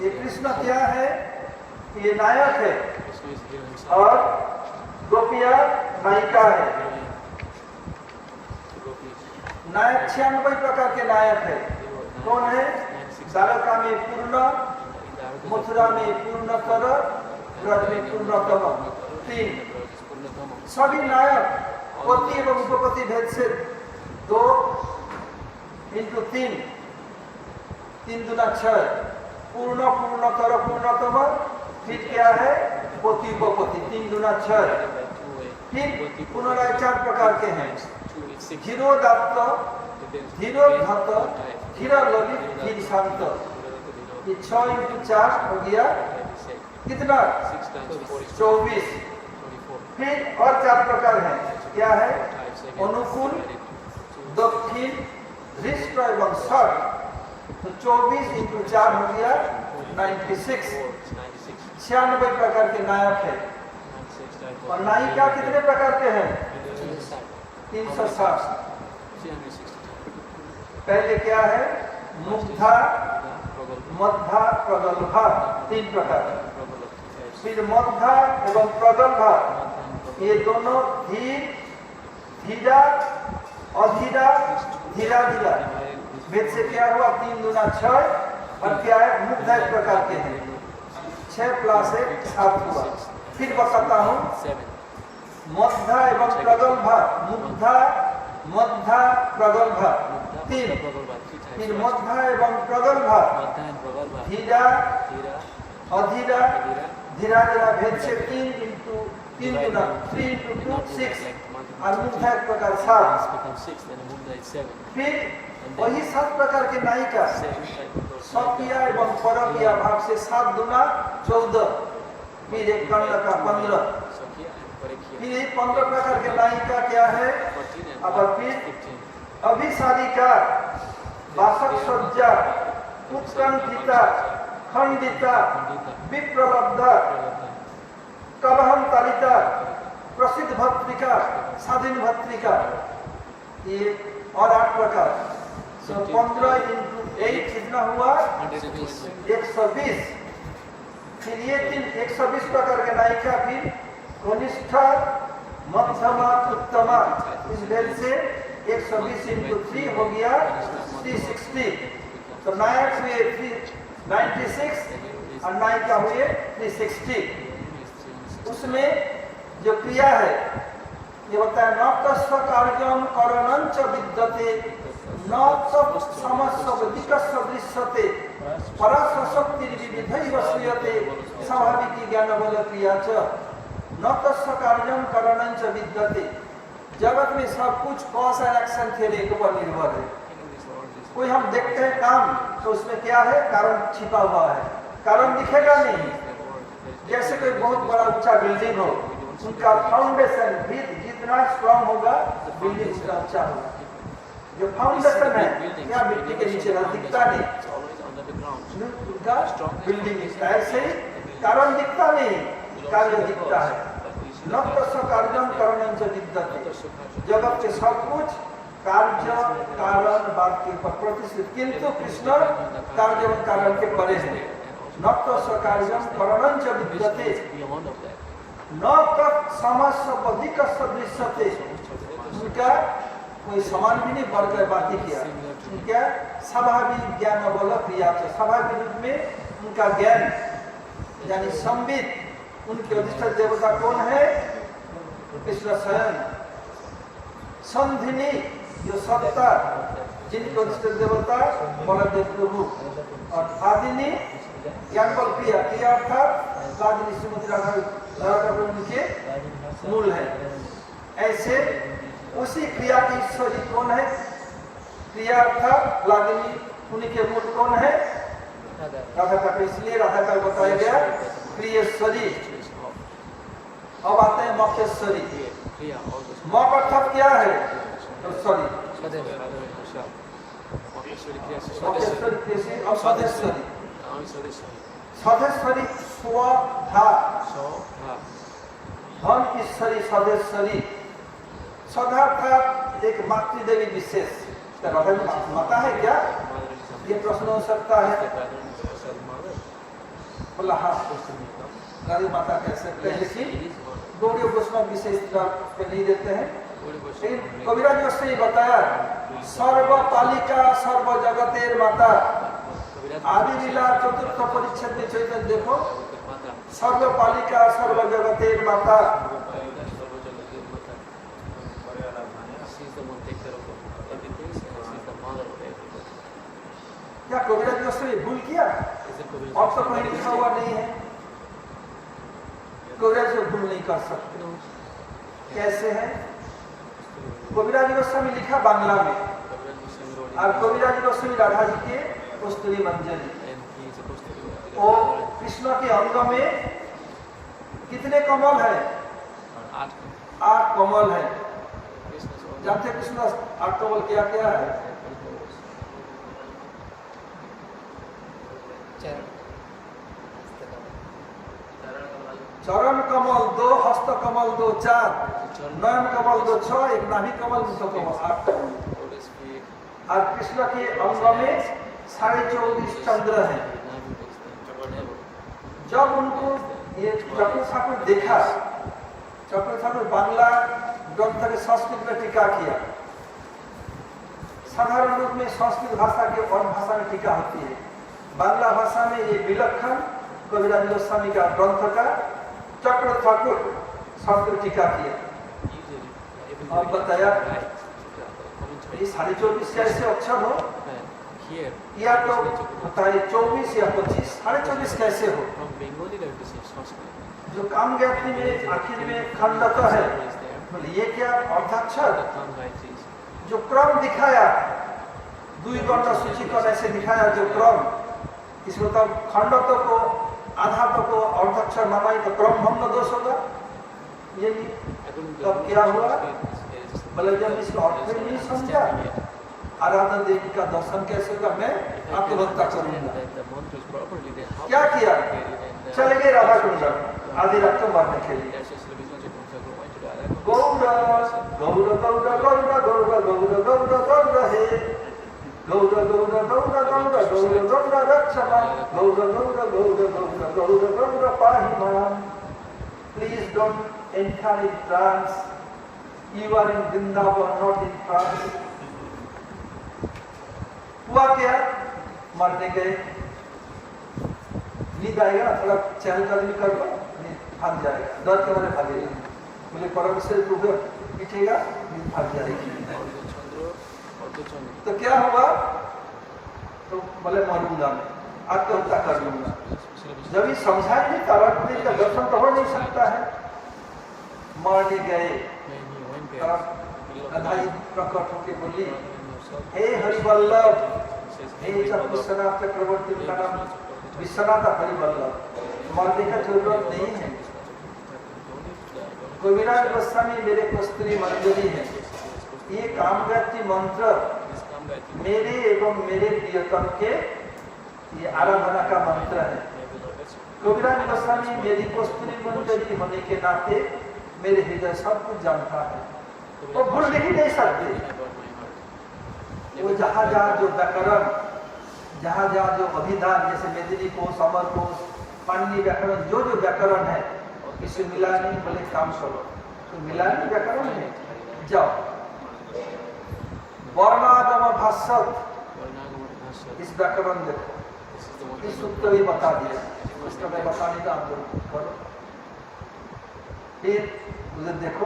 ये कृष्ण क्या है? ये नायक है और गोपिया नायिका है। नायक 96 प्रकार के नायक है। कौन है? द्वारका में पूर्ण, मथुरा में पूर्णतर, ब्रज में पूर्णतम। 3 सभी नायक पति एवं उपपति भेद से 2 इंटू 3, 3 दूना 6, पूर्ण, पूर्णतर, पूर्णतम। फिर क्या है? पति उपपति, 3 दूना 6। फिर पुनराय 4 प्रकार के हैं। धीरोदात्त, धीरोधत्त, धीरा ललित, धीर शांत। ये 6 इंटू 4 हो गया कितना? 24। फिर और 4 प्रकार हैं। क्या है? अनुकूल, दक्षिण, धृष्ट एवं शट। तो 24 इंटू 4 हो गया 96। 96 प्रकार के नायक है। और नायिका कितने प्रकार के हैं? 360। पहले क्या है? मुग्धा, मध्या, प्रगल्भा, 3 प्रकार। फिर मध्या एवं प्रगल्भा ये दोनों धीर, धीरा, अधीरा, धीरा धीरा भेद से क्या हुआ? 3 दूना 6 और क्या है? मुग्धा एक प्रकार के हैं। 6 प्लस 1 7 हुआ। फिर बताता हूँ मध्या एवं प्रगल्भा, मुग्धा, मध्या, प्रगल्भा 3। फिर मध्या एवं प्रगल्भा, धीरा, अधीरा, धीरा धीरा भेद से 3 इंटू 3 गुना 3 इंटू 2 6 और मुग्धा एक प्रकार 7। फिर वही 7 प्रकार के नायिका स्वकीय एवं परकीय भाव से 7 दूना 14। फिर एक कर्ण का 15। फिर 15 प्रकार के नायिका क्या है? अब फिर अभिसारिका, वासक सज्जा, उत्कंठिता, खंडिता, विप्रलब्धा, कलहम तालिका, प्रसिद्ध भत्रिका, स्वाधीन भत्रिका, ये और 8 प्रकार। 15 इंटू 8 कितना हुआ? 120। फिर ये 120 प्रकार के नायिका। फिर कनिष्ठा, मध्यमा, उत्तमा, इस भेद से 120 इंटू 3 हो गया 360। तो नायक हुए 96 और नायिका हुए 360। उसमें जो क्रिया है ये बताया न तस्व कार्यम करणंच विद्यते न तप समस्व विकस्व दृश्यते पराशक्ति विविधैव श्रूयते स्वाभाविक ज्ञान बल क्रिया च न तस्व कार्यम करणंच विद्यते। जगत में सब कुछ कॉज एंड एक्शन थ्योरी के ऊपर निर्भर है। कोई हम देखते हैं काम तो उसमें क्या है? कारण छिपा हुआ है, कारण दिखेगा नहीं। जैसे कोई बहुत बड़ा ऊंचा बिल्डिंग हो, उनका फाउंडेशन भी जितना स्ट्रॉन्ग होगा बिल्डिंग उतना ऊंचा होगा। जो फाउंडेशन है क्या मिट्टी के नीचे दिखता नहीं, उनका बिल्डिंग दिखता है। ऐसे ही कारण दिखता नहीं, कार्य दिखता है। न तस्य कार्यम करणंच विद्यते। जगत के सब कुछ कार्य कारण बात के ऊपर प्रतिष्ठित, किंतु कृष्ण कार्य और कारण के परे है। न तस्य कार्यम करणंच विद्यते न तत् समस्व अधिकस्व दृश्यते। उनका कोई समान भी नहीं बढ़कर बात ही किया। उनका स्वाभाविक ज्ञान बल क्रिया से स्वाभाविक रूप में उनका ज्ञान यानी संबित। उनके अधिष्ठान देवता कौन है? कृष्ण स्वयं। संधिनी जो सत्ता जिनके अधिष्ठान देवता बलदेव प्रभु। और आदिनी ज्ञान बल क्रिया, क्रिया अर्थात आदिनी श्रीमती राधा उनके मूल है। ऐसे उसी क्रिया की ईश्वरी कौन है? क्रिया अर्थात लागिनी, उन्हीं के मूल कौन है? राधा का। इसलिए राधा का बताया गया प्रियेश्वरी। अब आते हैं मखेश्वरी। मख अर्थात क्या है? सॉरी मखेश्वरी और स्वधेश्वरी। स्वधेश्वरी स्वधा, धन ईश्वरी स्वधेश्वरी। स्वधा अर्थात एक मातृदेवी विशेष। माता है क्या? ये प्रश्न हो सकता है। बोला हाँ, राधी माता कैसे? लेकिन गौड़ीय वैष्णव विशेषता पे नहीं देते हैं। लेकिन कबीराज ने ये बताया सर्व पालिका सर्व जगतेर माता। आदि लीला 4th परिच्छेद में चैतन्य देखो, सर्व पालिका सर्व जगतेर माता। क्या कबीराज ने भूल किया? अब तो कहीं लिखा हुआ नहीं है। कबीराज भूल नहीं कर सकते। कैसे है? कबीराज गोस्वामी लिखा बांग्ला में और कबीराज गोस्वामी राधा जी के कस्तूरी मंजरी। वो कृष्ण के अंग में कितने कमल है? 8 कमल है। जानते कृष्ण 8 कमल क्या क्या है? चरण कमल 2, हस्त कमल 2, 4, नयन कमल 2, 6, एक नाभि कमल 2 कमल 8। और कृष्ण के अंग में 24.5 चंद्र हैं। जब उनको ये चक्र ठाकुर देखा, चक्र ठाकुर बांग्ला ग्रंथ के संस्कृत में टीका किया। साधारण रूप में संस्कृत भाषा के और भाषा में टीका होती है। बांग्ला भाषा में ये विलक्षण कविराज गोस्वामी का ग्रंथ का चक्र ठाकुर संस्कृत टीका किया और बताया ये 24.5 कैसे अक्षर हो, या तो बताए 24 या 25, 24.5 कैसे हो। जो काम ज्ञाति में आखिर में खंडत है, बोले ये क्या अर्धाक्षर। जो क्रम दिखाया, 2 गण सूची को ऐसे दिखाया जो क्रम, इसमें तब खंडत को आधा को अर्धाक्षर माना तो क्रम भंग दोष होगा। ये तब क्या हुआ, बोले जब इसको अर्थ नहीं समझा, आराधना देवी का दर्शन कैसे होगा, मैं आत्महत्या करूंगा। क्या किया, चले गए राधा कुंड, आधी रात को मरने के लिए। गौर गौर गौर गौर गौर गौर गौर गौर हे गौर गौर गौर गौर गौर गौर रक्षमा गौर गौर गौर गौर गौर पाहि मां। Please don't enter in trance. You are in Vrindavan, not in France. हुआ क्या, मरने गए। नींद आएगा, थोड़ा चहलकदमी कर लो, नींद भाग जाएगा, डर के मारे भागेगा। बोले परमेश्वर रूप पीछेगा, नींद भाग जाएगी। तो क्या हुआ, तो बोले मरूंगा मैं, आत्महत्या कर लूंगा। जब ये समझा नहीं तारापुरी का दर्शन तो हो नहीं सकता है। मरने गए, राधाई प्रकट होके बोली, हे हरिवल्लभ, हे विश्वनाथ चक्रवर्ती का नाम विश्वनाथ हरिवल्लभ, मरने का जरूरत नहीं है। कविराज गोस्वामी मेरे को स्त्री मंजरी है। ये कामगाती मंत्र मेरे एवं मेरे प्रियतम के ये आराधना का मंत्र है। कविराज गोस्वामी मेरी को स्त्री मंजरी होने के नाते मेरे हृदय सब कुछ जानता है, वो भूल ही नहीं सकते। वो जहाँ जहाँ जो व्याकरण, जहाँ जहाँ जो अभिधान, जैसे मेदिनी कोश, अमर कोश, पाणिनि व्याकरण, जो जो व्याकरण है, इसे मिला नहीं, बोले काम करो तो मिला नहीं व्याकरण में जाओ। वर्णागम भाष्यत, इस व्याकरण देखो, इस सूत्र भी बता दिया, उसका मैं बताने का आंदोलन करो। फिर उधर देखो,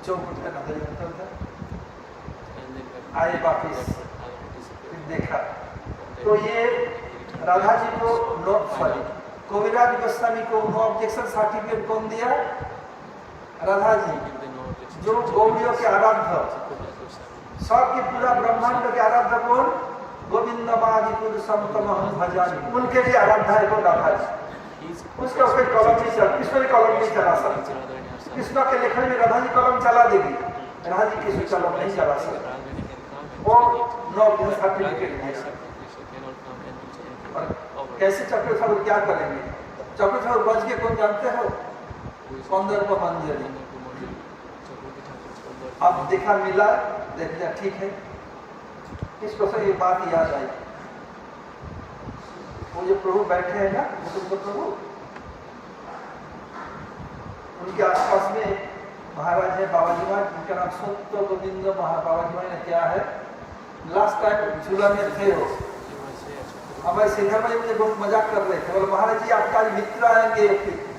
चौकुट का नजर आए वापिस, फिर देखा तो ये राधा जी को कविराज गोस्वामी को नो ऑब्जेक्शन सर्टिफिकेट कौन दिया, राधा जी, जो गौड़ियों के आराध्य, सबके पूरा ब्रह्मांड के आराध्य कौन, गोविंद मादि पुरुषम तमहं भजामि, उनके भी आराध्य है कौन, राधा जी। उसका कोई कलम नहीं चला, कृष्ण भी कलम नहीं चला सकता। कृष्ण के लेखन में राधा जी कलम चला देगी, राधा जी किसी कलम नहीं चला सकता। वो नो सर्टिफिकेट दिया। कैसे चक्र ठाकुर क्या करेंगे, चक्र ठाकुर बच के कौन जानते हो, सौंदर्य मंजरी। अब देखा मिला, देख लिया ठीक है। इसको से ये बात याद आई, वो जो प्रभु बैठे हैं ना, मुकुंद प्रभु, उनके आसपास में महाराज है बाबाजी महाराज, उनका नाम सत्य गोविंद बाबाजी महाराज ने क्या है, लास्ट टाइम झूला में थे वो, हमारे सिंधर भाई मुझे बहुत मजाक कर रहे थे, बोले महाराज जी आपका मित्र आएंगे,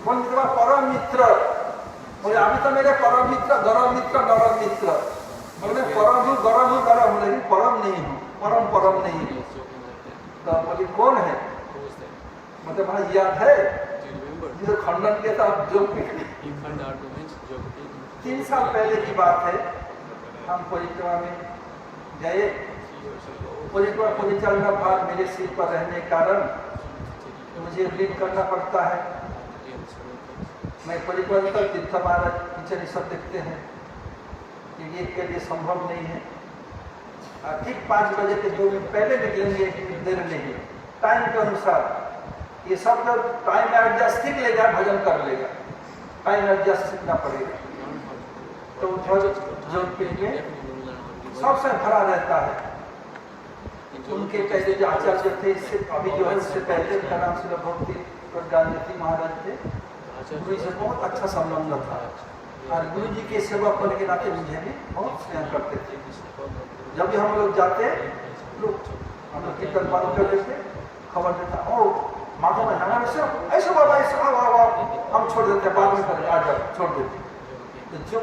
कौन तुम्हारा परम मित्र, बोले अभी तो मेरे परम मित्र गरम मित्र नरम मित्र, बोले परम हूँ गरम लेकिन परम नहीं हूँ, परम नहीं हूँ। तो बोले कौन है, मतलब भाई याद है जिसे खंडन के साथ जो 3 साल पहले की बात है, हम परिक्रमा में गए, परिचालना भार मेरे सिर पर रहने के कारण मुझे लीड करना पड़ता है। मैं परिक्रमा तक तीर्थ महाराज किचन सब देखते हैं कि ये के लिए संभव नहीं है। ठीक 5 बजे के 2 मिनट पहले निकलेंगे, देर नहीं, टाइम के अनुसार ये सब जो टाइम एडजस्ट ठीक लेगा, भजन कर लेगा। टाइम एडजस्ट सीखना पड़ेगा। तो उधर जोधपुर में सबसे भरा रहता है। उनके पहले जो आचार्य थे, इससे अभी जो है उससे पहले उनका नाम श्री भक्ति प्रज्ञानंद महाराज थे। गुरु से बहुत अच्छा संबंध था और गुरु जी के सेवा करने के नाते मुझे भी बहुत स्नेह करते थे। जब भी हम लोग जाते लोग हम लोग कीर्तन बंद कर देते, खबर देता ओ माता में नाना ऐसे बाबा ऐसे आओ हम छोड़ देते, बाद में कर आ जाओ छोड़ देते। तो जो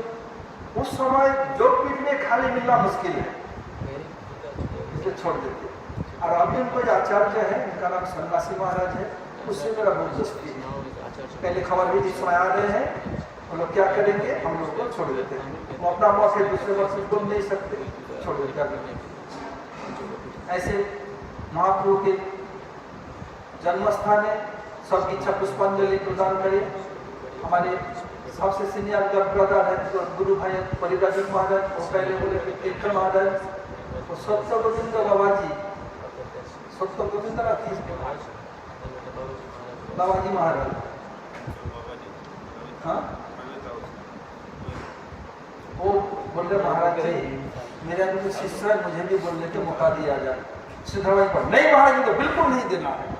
उस समय जोधपुर में खाली मिलना मुश्किल है, इसलिए छोड़ देते। और अभी उनको जो आचार्य है उनका नाम सन्यासी महाराज है, उससे मेरा बहुत दोस्ती है। पहले खबर भी जिस समय आ रहे हैं हम लोग क्या करेंगे, हम लोग को छोड़ देते हैं। वो अपना मौत है दूसरे वर्ष को नहीं सकते, छोड़ देते हैं। ऐसे महाप्रभु के जन्म स्थान है, सबकी इच्छा पुष्पांजलि प्रदान करिए। हमारे सबसे सीनियर ब्रदर है तो गुरु भाई परिव्राजक महाराज, वो पहले बोले तीर्थन महाराज, वो सत्य गोविंद बाबा जी, सत्य गोविंद बाबा जी महाराज, हाँ वो बोले महाराज जी मेरा भी कुछ शिष्य है, मुझे भी बोलने के मौका दिया जाए। सिद्धराज पर नहीं महाराज जी को बिल्कुल नहीं देना है।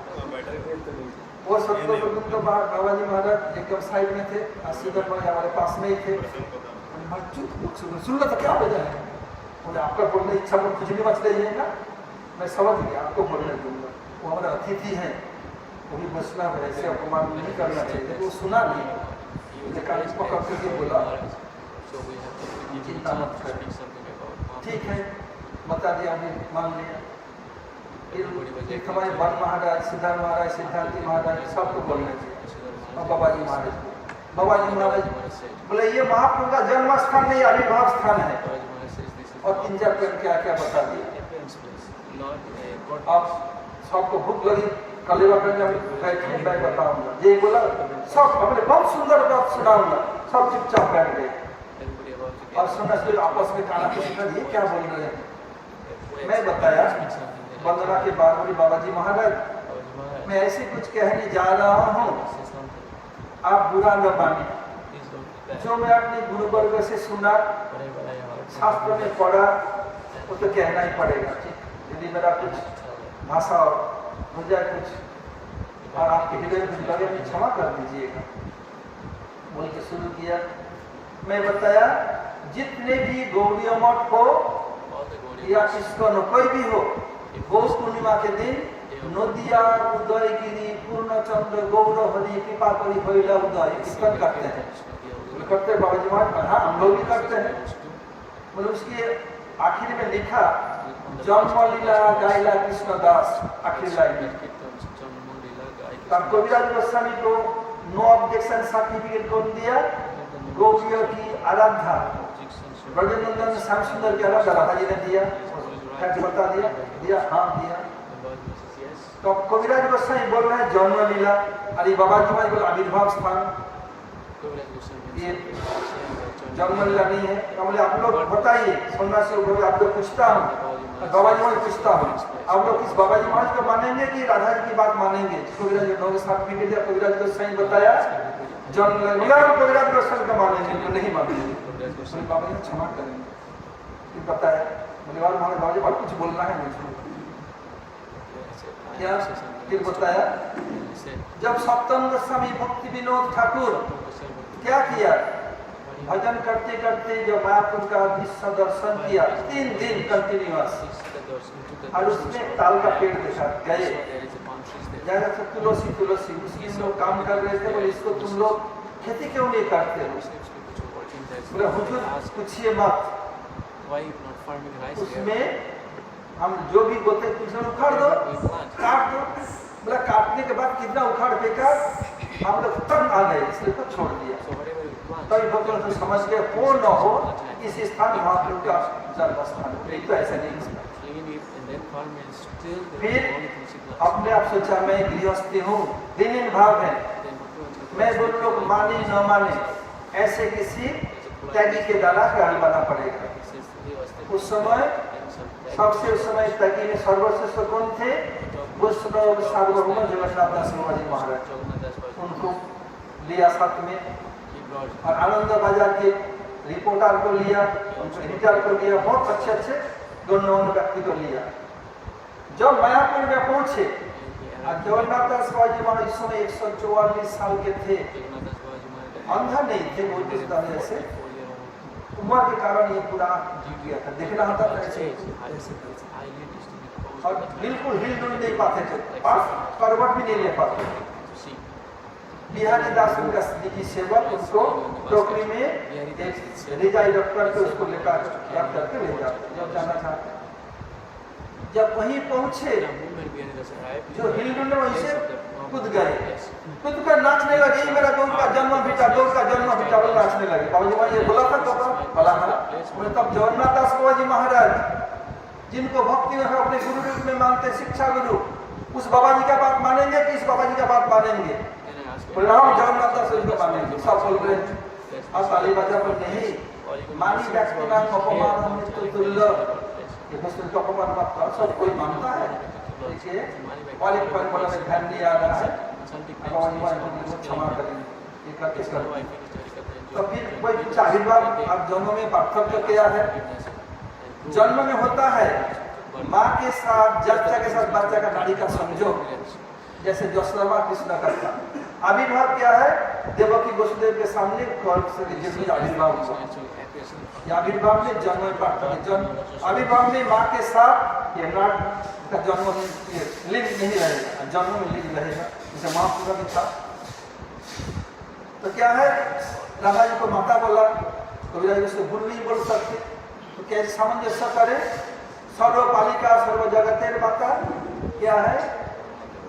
वो सत्य गोविंद बाबा जी महाराज एकदम साइड में थे, सीधर हमारे पास में ही थे। सुन लो तो क्या वजह है, बोले आपका बोलने इच्छा पर कुछ भी मच रही है ना, मैं समझ गया आपको बोलने दूंगा। वो हमारे अतिथि हैं, वो भी वैष्णव है, ऐसे अपमान नहीं करना चाहिए। वो सुना नहीं, पकड़ करके बोला चिंता मत कर, ठीक है बता दिया, अभी मान लिया। फिर हमारे वन महाराज, सिद्धार्थ महाराज, सिद्धार्थी महाराज सबको बोलना चाहिए। और बाबा जी महाराज को, बाबा जी महाराज बोले ये महाप्रभु का जन्म स्थान नहीं आविर्भाव स्थान है। और 3-4 पेन क्या क्या बता दिया। अब सबको भूख लगी, कलेवा करने बैठे, मैं बताऊंगा ये बोला, सब अपने बहुत सुंदर बात सुनाऊंगा, सब चुपचाप बैठ गए। और समझ लो आपस में खाना किसी का ये क्या बोल रहे हैं। मैं बताया वंदना के बाद बोली बाबा जी महाराज मैं ऐसे कुछ कहने जा रहा हूँ, आप बुरा न माने। जो मैं अपने गुरु वर्ग से सुना, शास्त्र में पढ़ा, वो तो कहना ही पड़ेगा। यदि मेरा कुछ भाषा हो जाए कुछ और आपके हृदय में लगे में क्षमा कर दीजिएगा। बोल के शुरू किया। मैं बताया जितने भी गौड़ीय मठ हो या किसको कोई भी हो, पौष पूर्णिमा के दिन नदिया उदयगिरी पूर्णचंद्र गौर हरि कृपा करी भैला उदय कीर्तन करते हैं। करते हैं बाबा जी महाराज, हाँ हम लोग भी करते हैं। मतलब उसके आखिर में लिखा जन्म लीला गायला कृष्णदास, आखिरी लाइन में। तब कविराज गोस्वामी को नो ऑब्जेक्शन सर्टिफिकेट कौन दिया, गोपियों की आराध्या ब्रजनंदन श्याम सुंदर की आराध्या राधा जी ने दिया, बता दिया हाँ दिया। तो कविराज गोस्वामी बोल रहे हैं जन्म लीला, अरे बाबा जी महाराज बोले आविर्भाव स्थान, ये जन्म लीला नहीं है। तो बोले आप लोग बताइए, सुनना से आप लोग पूछता हूँ, बाबा जी महाराज पूछता हूँ, आप लोग किस बाबा जी महाराज को मानेंगे कि राधा जी की बात मानेंगे। कविराज साथ में दिया, कविराज गोस्वामी बताया जन्म लीला, कविराज गोस्वामी को मानेंगे तो नहीं मानेंगे, बाबा जी क्षमा करेंगे। बताया बोले बाबा जी बहुत कुछ बोलना है मुझे क्या। फिर बताया जब सप्तम गोस्वामी भक्ति विनोद ठाकुर क्या किया, भजन करते करते जब महाप्रभु का विश्व दर्शन किया 3 दिन कंटिन्यूअस, और उसमें ताल का पेड़ देखा गए, ज्यादा से तुलसी तुलसी उसकी लोग काम कर रहे थे। बोले इसको तुम लोग खेती क्यों नहीं करते हो, बोले हुजूर पूछिए मत, उसमें हम जो भी बोलते तुझे उखाड़ दो काट दो। बोला काटने के बाद कितना उखाड़ फेंका, हम लोग तब आ गए, इसलिए तो छोड़ दिया। तभी भक्तों तो समझ गए हो न हो इस स्थान महाप्रभु का जन्म स्थान, तो ऐसा नहीं। फिर अपने आप सोचा मैं गृहस्थी हूँ, विलीन भाव है, मैं दोनों लोग माने न माने ऐसे किसी त्यागी के दाना का हलवाना पड़ेगा। उस समय सबसे उस समय त्यागी में सर्वश्रेष्ठ कौन थे, वैष्णव सार्वभौम जगन्नाथ दास बाबा जी महाराज, उनको लिया साथ में और आनंद बाजार के रिपोर्टर को लिया, एडिटर को लिया, बहुत अच्छे अच्छे गणमान्य व्यक्ति को लिया। जब मायापुर में पहुंचे, जगन्नाथ दास बाबाजी महाराज इस समय 144 साल के थे, अंधा नहीं थे, बोलते तरह से उम्र के कारण ये पूरा जीत गया था, देखना होता था ऐसे और बिल्कुल हिल डुल नहीं पाते थे, करवट भी नहीं ले पाते। बिहारी दास उनका निजी सेवक उसको टोकरी में एक रिजाई रख करके उसको लेकर रख करके ले जाते जब जाना चाहते। जब वहीं पहुंचे जो हिल डुल वहीं से कूद गए, कूद कर नाचने लगे, मेरा गौर का जन्म बेटा, गौर का जन्म बेटा बोल नाचने लगे। बाबूजी महाराज ये बोला था तो बोला था उन्हें। तब जगन्नाथ दास बाबाजी महाराज जिनको भक्ति में अपने गुरु रूप में मानते, शिक्षा गुरु, उस बाबा जी का बात मानेंगे कि इस बाबा जी का बात मानेंगे? परिणाम जगन्नाथ दास को मानेंगे। सब बोल रहे और ताली बजा पर नहीं मानी व्यक्ति नाम अपमान मृत्यु तुल्य, ये दूसरे का अपमान मत कर, सब कोई मानता है। देखिए वाली परिवार में ध्यान नहीं आ रहा है, क्षमा करें। तो फिर कोई पूछा अब जन्म में पार्थक्य क्या है? जन्म में होता है माँ के साथ जच्चा के साथ बच्चा का नाड़ी का संयोग, जैसे जसोदा कृष्ण का था। आविर्भाव क्या है? देवकी वसुदेव के सामने आविर्भाव हुआ। आविर्भाव में जन्म में पार्थक्य, जन्म आविर्भाव में माँ के साथ ये नाड़ का जन्म लिंग नहीं रहेगा, जन्म में लिंग रहेगा, जैसे महापुरा भी था। तो क्या है, राधा जी को माता बोला, कबीरा जी उसको भूल नहीं बोल सकते, तो कैसे सामंजस्य करे? सर्वपालिका सर्व जगतेर माता क्या है?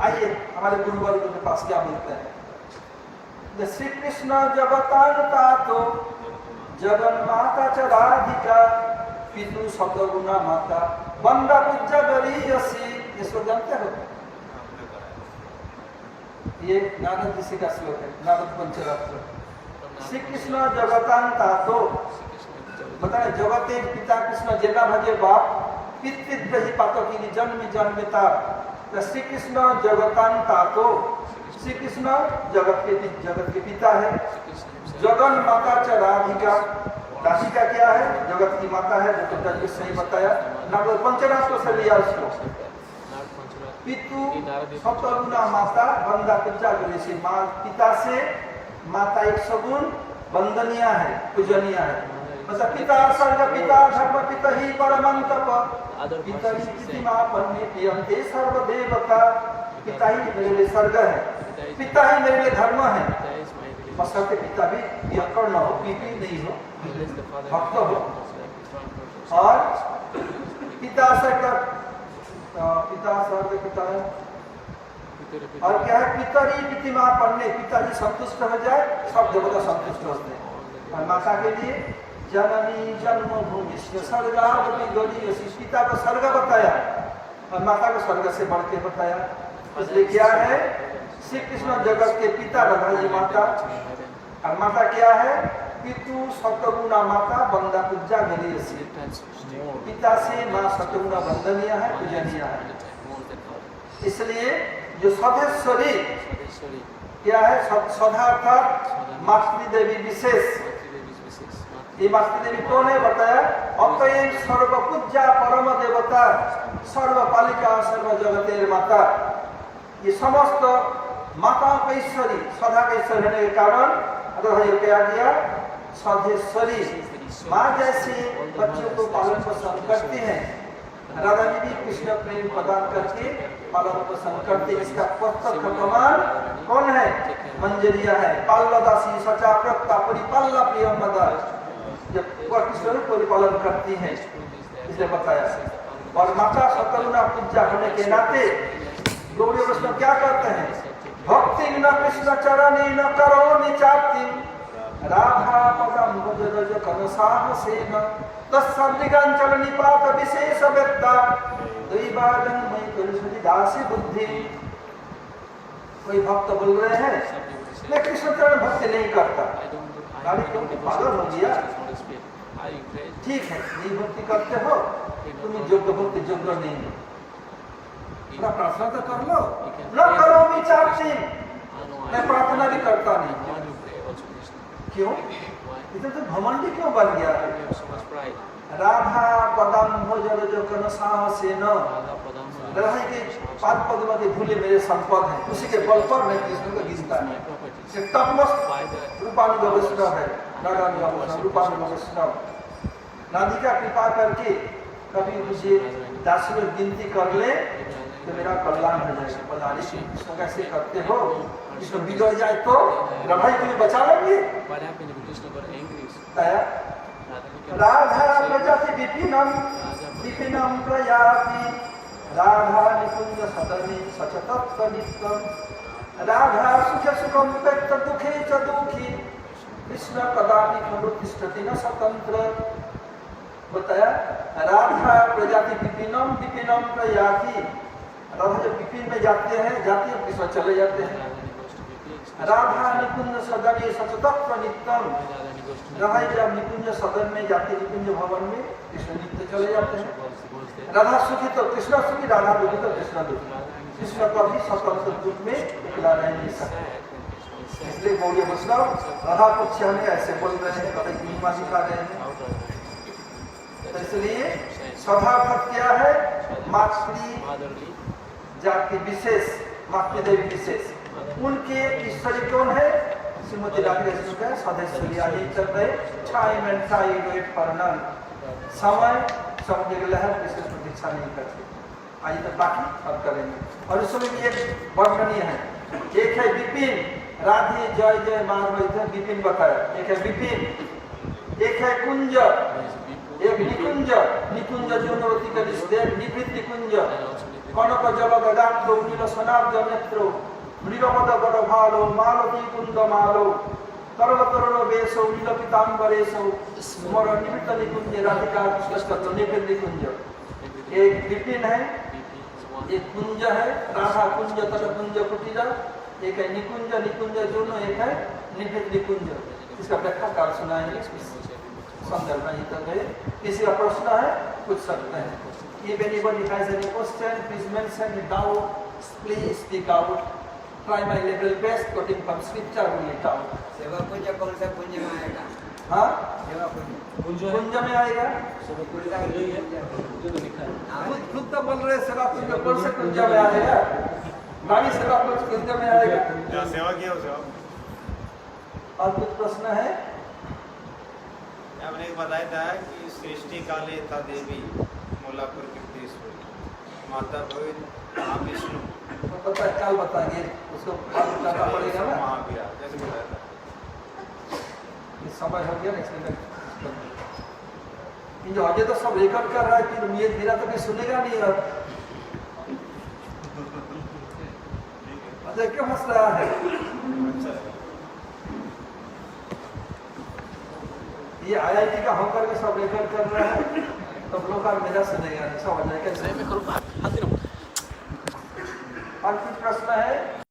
आइए हमारे गुरुवर्ग के पास क्या बोलते हैं? श्री कृष्ण जगतानुता तो जगन माता च राधिका पितु सतगुणा माता बंदा पूजा गरीयसी। इसको जानते हो? ये नारद ऋषि का श्लोक है, नारद पंचरत्न। श्री कृष्ण जगतानुता तो बताए जगते पिता कृष्ण जेना भजे बाप पितृद्रही पातो की जन्म जन्मता। श्री कृष्ण जगतानुता तो श्री कृष्ण जगत के पिता है। जगन माता च राधिका, राधिका क्या है? जगत की माता है, जो तो सही बताया। नारद पंचरत्न से लिया उसको। पितु सतगुणा माता बंदा पूजा गरीयसी, माँ पिता से माता एक सगुण वंदनीय है, पूजनीय है। मतलब पिता स्वर्ग पिता धर्म पिता ही परमं तप पिता ही प्रतिमा पन्ने प्रियंते सर्व देवता। पिता ही मेरे लिए स्वर्ग है, पिता ही मेरे लिए धर्म है। बसंत पिता भी व्याकरण हो, पीपी नहीं हो, भक्त हो। और पिता स्वर्ग पिता है और क्या है? पितरी प्रतिमा पन्ने, पिताजी संतुष्ट हो जाए, सब देवता संतुष्ट होते हैं। और माता के लिए जननी जन्मभूमि स्वर्गादपि गरीयसी, पिता को स्वर्ग बताया और माता को स्वर्ग से बढ़ के बताया। इसलिए क्या है? श्री कृष्ण जगत के पिता राधा जी माता, और माता क्या है? पितु सतगुणा माता बंदा पूजा गरीयसी, पिता से माँ सतगुणा वंदनीय है, पूजनीय है। इसलिए जो सदेश्वरी क्या है? सदा अर्थात मातृदेवी विशेष। ये मातृदेवी कौन है बताया? अतएव सर्व पूज्या परम देवता सर्वपालिका सर्व जगतेर माता। ये समस्त माताओं का ईश्वरी, सदा का ईश्वर होने के कारण अगर क्या दिया? सदेश्वरी, माँ जैसे बच्चों को पालन पोषण करती हैं, राधा जी भी कृष्ण प्रेम प्रदान करके पालन पोषण करते। इसका प्रत्यक्ष प्रमाण कौन है? मंजरिया है। पाल्लदासी सचा प्रक्ता परिपाल्ला प्रियम मदा, जब वह कृष्ण परिपालन करती है, इसलिए बताया। और माता सतगुणा पूजा होने के नाते गौरी वैष्णव क्या करते हैं? भक्ति न कृष्ण चरणी न करो निचाती राधा पदम भज कन साहसेन तत्सर्विकांचल निपात विशेष व्यक्ता दैवादन मई करुषि दासी बुद्धि। कोई भक्त बोल रहे हैं मैं कृष्ण चरण भक्ति नहीं करता, पागल हो गया? ठीक है, नहीं भक्ति करते हो, तुम योग्य भक्ति योग्य नहीं हो, थोड़ा प्रार्थना तो कर लो। न करो विचार, मैं प्रार्थना भी करता नहीं। क्यों? Why? इतना तो घमंडी क्यों बन गया है? We have so much pride. Radha पदम भोजन जो कन साहसेन, Radha Padam राधा के पाद पद्म के धूले मेरे संपद है, उसी के बल पर मैं कृष्ण को गिनता my है। properties. ये तपमस्त By the रूपानुग वैष्णव है, नागानुग वैष्णव, रूपानुग वैष्णव। राधिका कृपा करके कभी मुझे दासियों गिनती कर ले तो मेरा कल्याण हो जाएगा। बल्लारी कृष्ण कैसे करते हो? कृष्ण बिगड़ जाए तो राधा के लिए बचा लेंगे। what happened if Krishna got angry? बताया Radha became राधा प्रजाति विपिनम विपिनम प्रयाति, राधा निकुंज सदने सचतत्व नित्यम, राधा सुख सुखम व्यक्त दुखे च दुखी, कृष्ण कदापि खलु तिष्ठति न स्वतंत्र। बताया राधा प्रजाति विपिनम विपिनम प्रयाति, राधा जब विपिन में जाते हैं कृष्ण चले जाते हैं। राधा निकुंज सदने सचतत्व नित्यम, राधा जब निकुंज सदन में जाते, निकुंज भवन में कृष्ण नित्य चले जाते हैं। राधा सुखी तो कृष्ण सुखी, राधा दुखी तो कृष्ण दुखी। कृष्ण कभी स्वतंत्र रूप में अकेला रह नहीं सकते। इसलिए गौड़ीय वैष्णव राधा को चाहने ऐसे बोल रहे हैं, कभी महिमा दिखा रहे हैं। तो इसलिए स्वभाव क्या है? मातृ जाति विशेष, मातृदेवी विशेष, उनके ईश्वरी कौन है? श्रीमती राधिका कृष्ण का सदस्य आगे चल रहे time and tide wait for none, समय समुद्र की लहर कृष्ण प्रतीक्षा नहीं करते। आइए तो बाकी अब करेंगे। और उसमें भी एक वर्णनीय है, एक है विपिन, राधे जय जय माधव, विपिन बताया। एक है विपिन, एक है कुंज, एक निकुंज, निकुंज जीवनवती का निवृत्त निकुंज, कनक जल गदाब्दो नील सनाब्द नेत्रो, नीलमद बड़ भालो मालती कुंद मालो, तरल तरुण वेशो नील पीताम्बरेशो, स्मर निवृत्त निकुंज राधिका कृष्ण निवृत्त निकुंज। एक विपिन है, एक कुंज है, राधा कुंज तट कुंज कुटीरा, एक है निकुंज, निकुंज दोनों, एक है निवृत्त निकुंज। इसका व्याख्या कार सुनाएंगे, संदर्भ नहीं तक है। किसी का प्रश्न है पूछ सकते हैं। If anybody has any question, please mention it down. Please speak out. Try my level best, quoting from scripture will it out. सेवा कुंज कौन सा कुंज में आएगा? हाँ, सेवा कुंज कुंज में आएगा। खुद तो बोल रहे सेवा कुंज, कौन से कुंज में आएगा? बाकी सेवा कुंज में आएगा। जो सेवा किया हो सेवा। और कुछ प्रश्न है? हमने बताया था कि सृष्टि काले था देवी मोलापुर कीर्तिश्वरी, माता भगवती महाविष्णु, तो पता है काल बताएंगे, उसको बात करना पड़ेगा ना। महावीर जैसे बताया था। ये समय हो गया ना, इसलिए इन जो आगे तो सब रिकॉर्ड कर रहा है, फिर ये धीरा तो कोई सुनेगा नहीं। अब अच्छा क्यों हंस रहा है? अच्छा ये IIT का होकर के सब रिकॉर्ड कर रहा है, तो लोग का मेरा सुनेगा नहीं, समझ रहे कैसे? और कुछ प्रश्न है?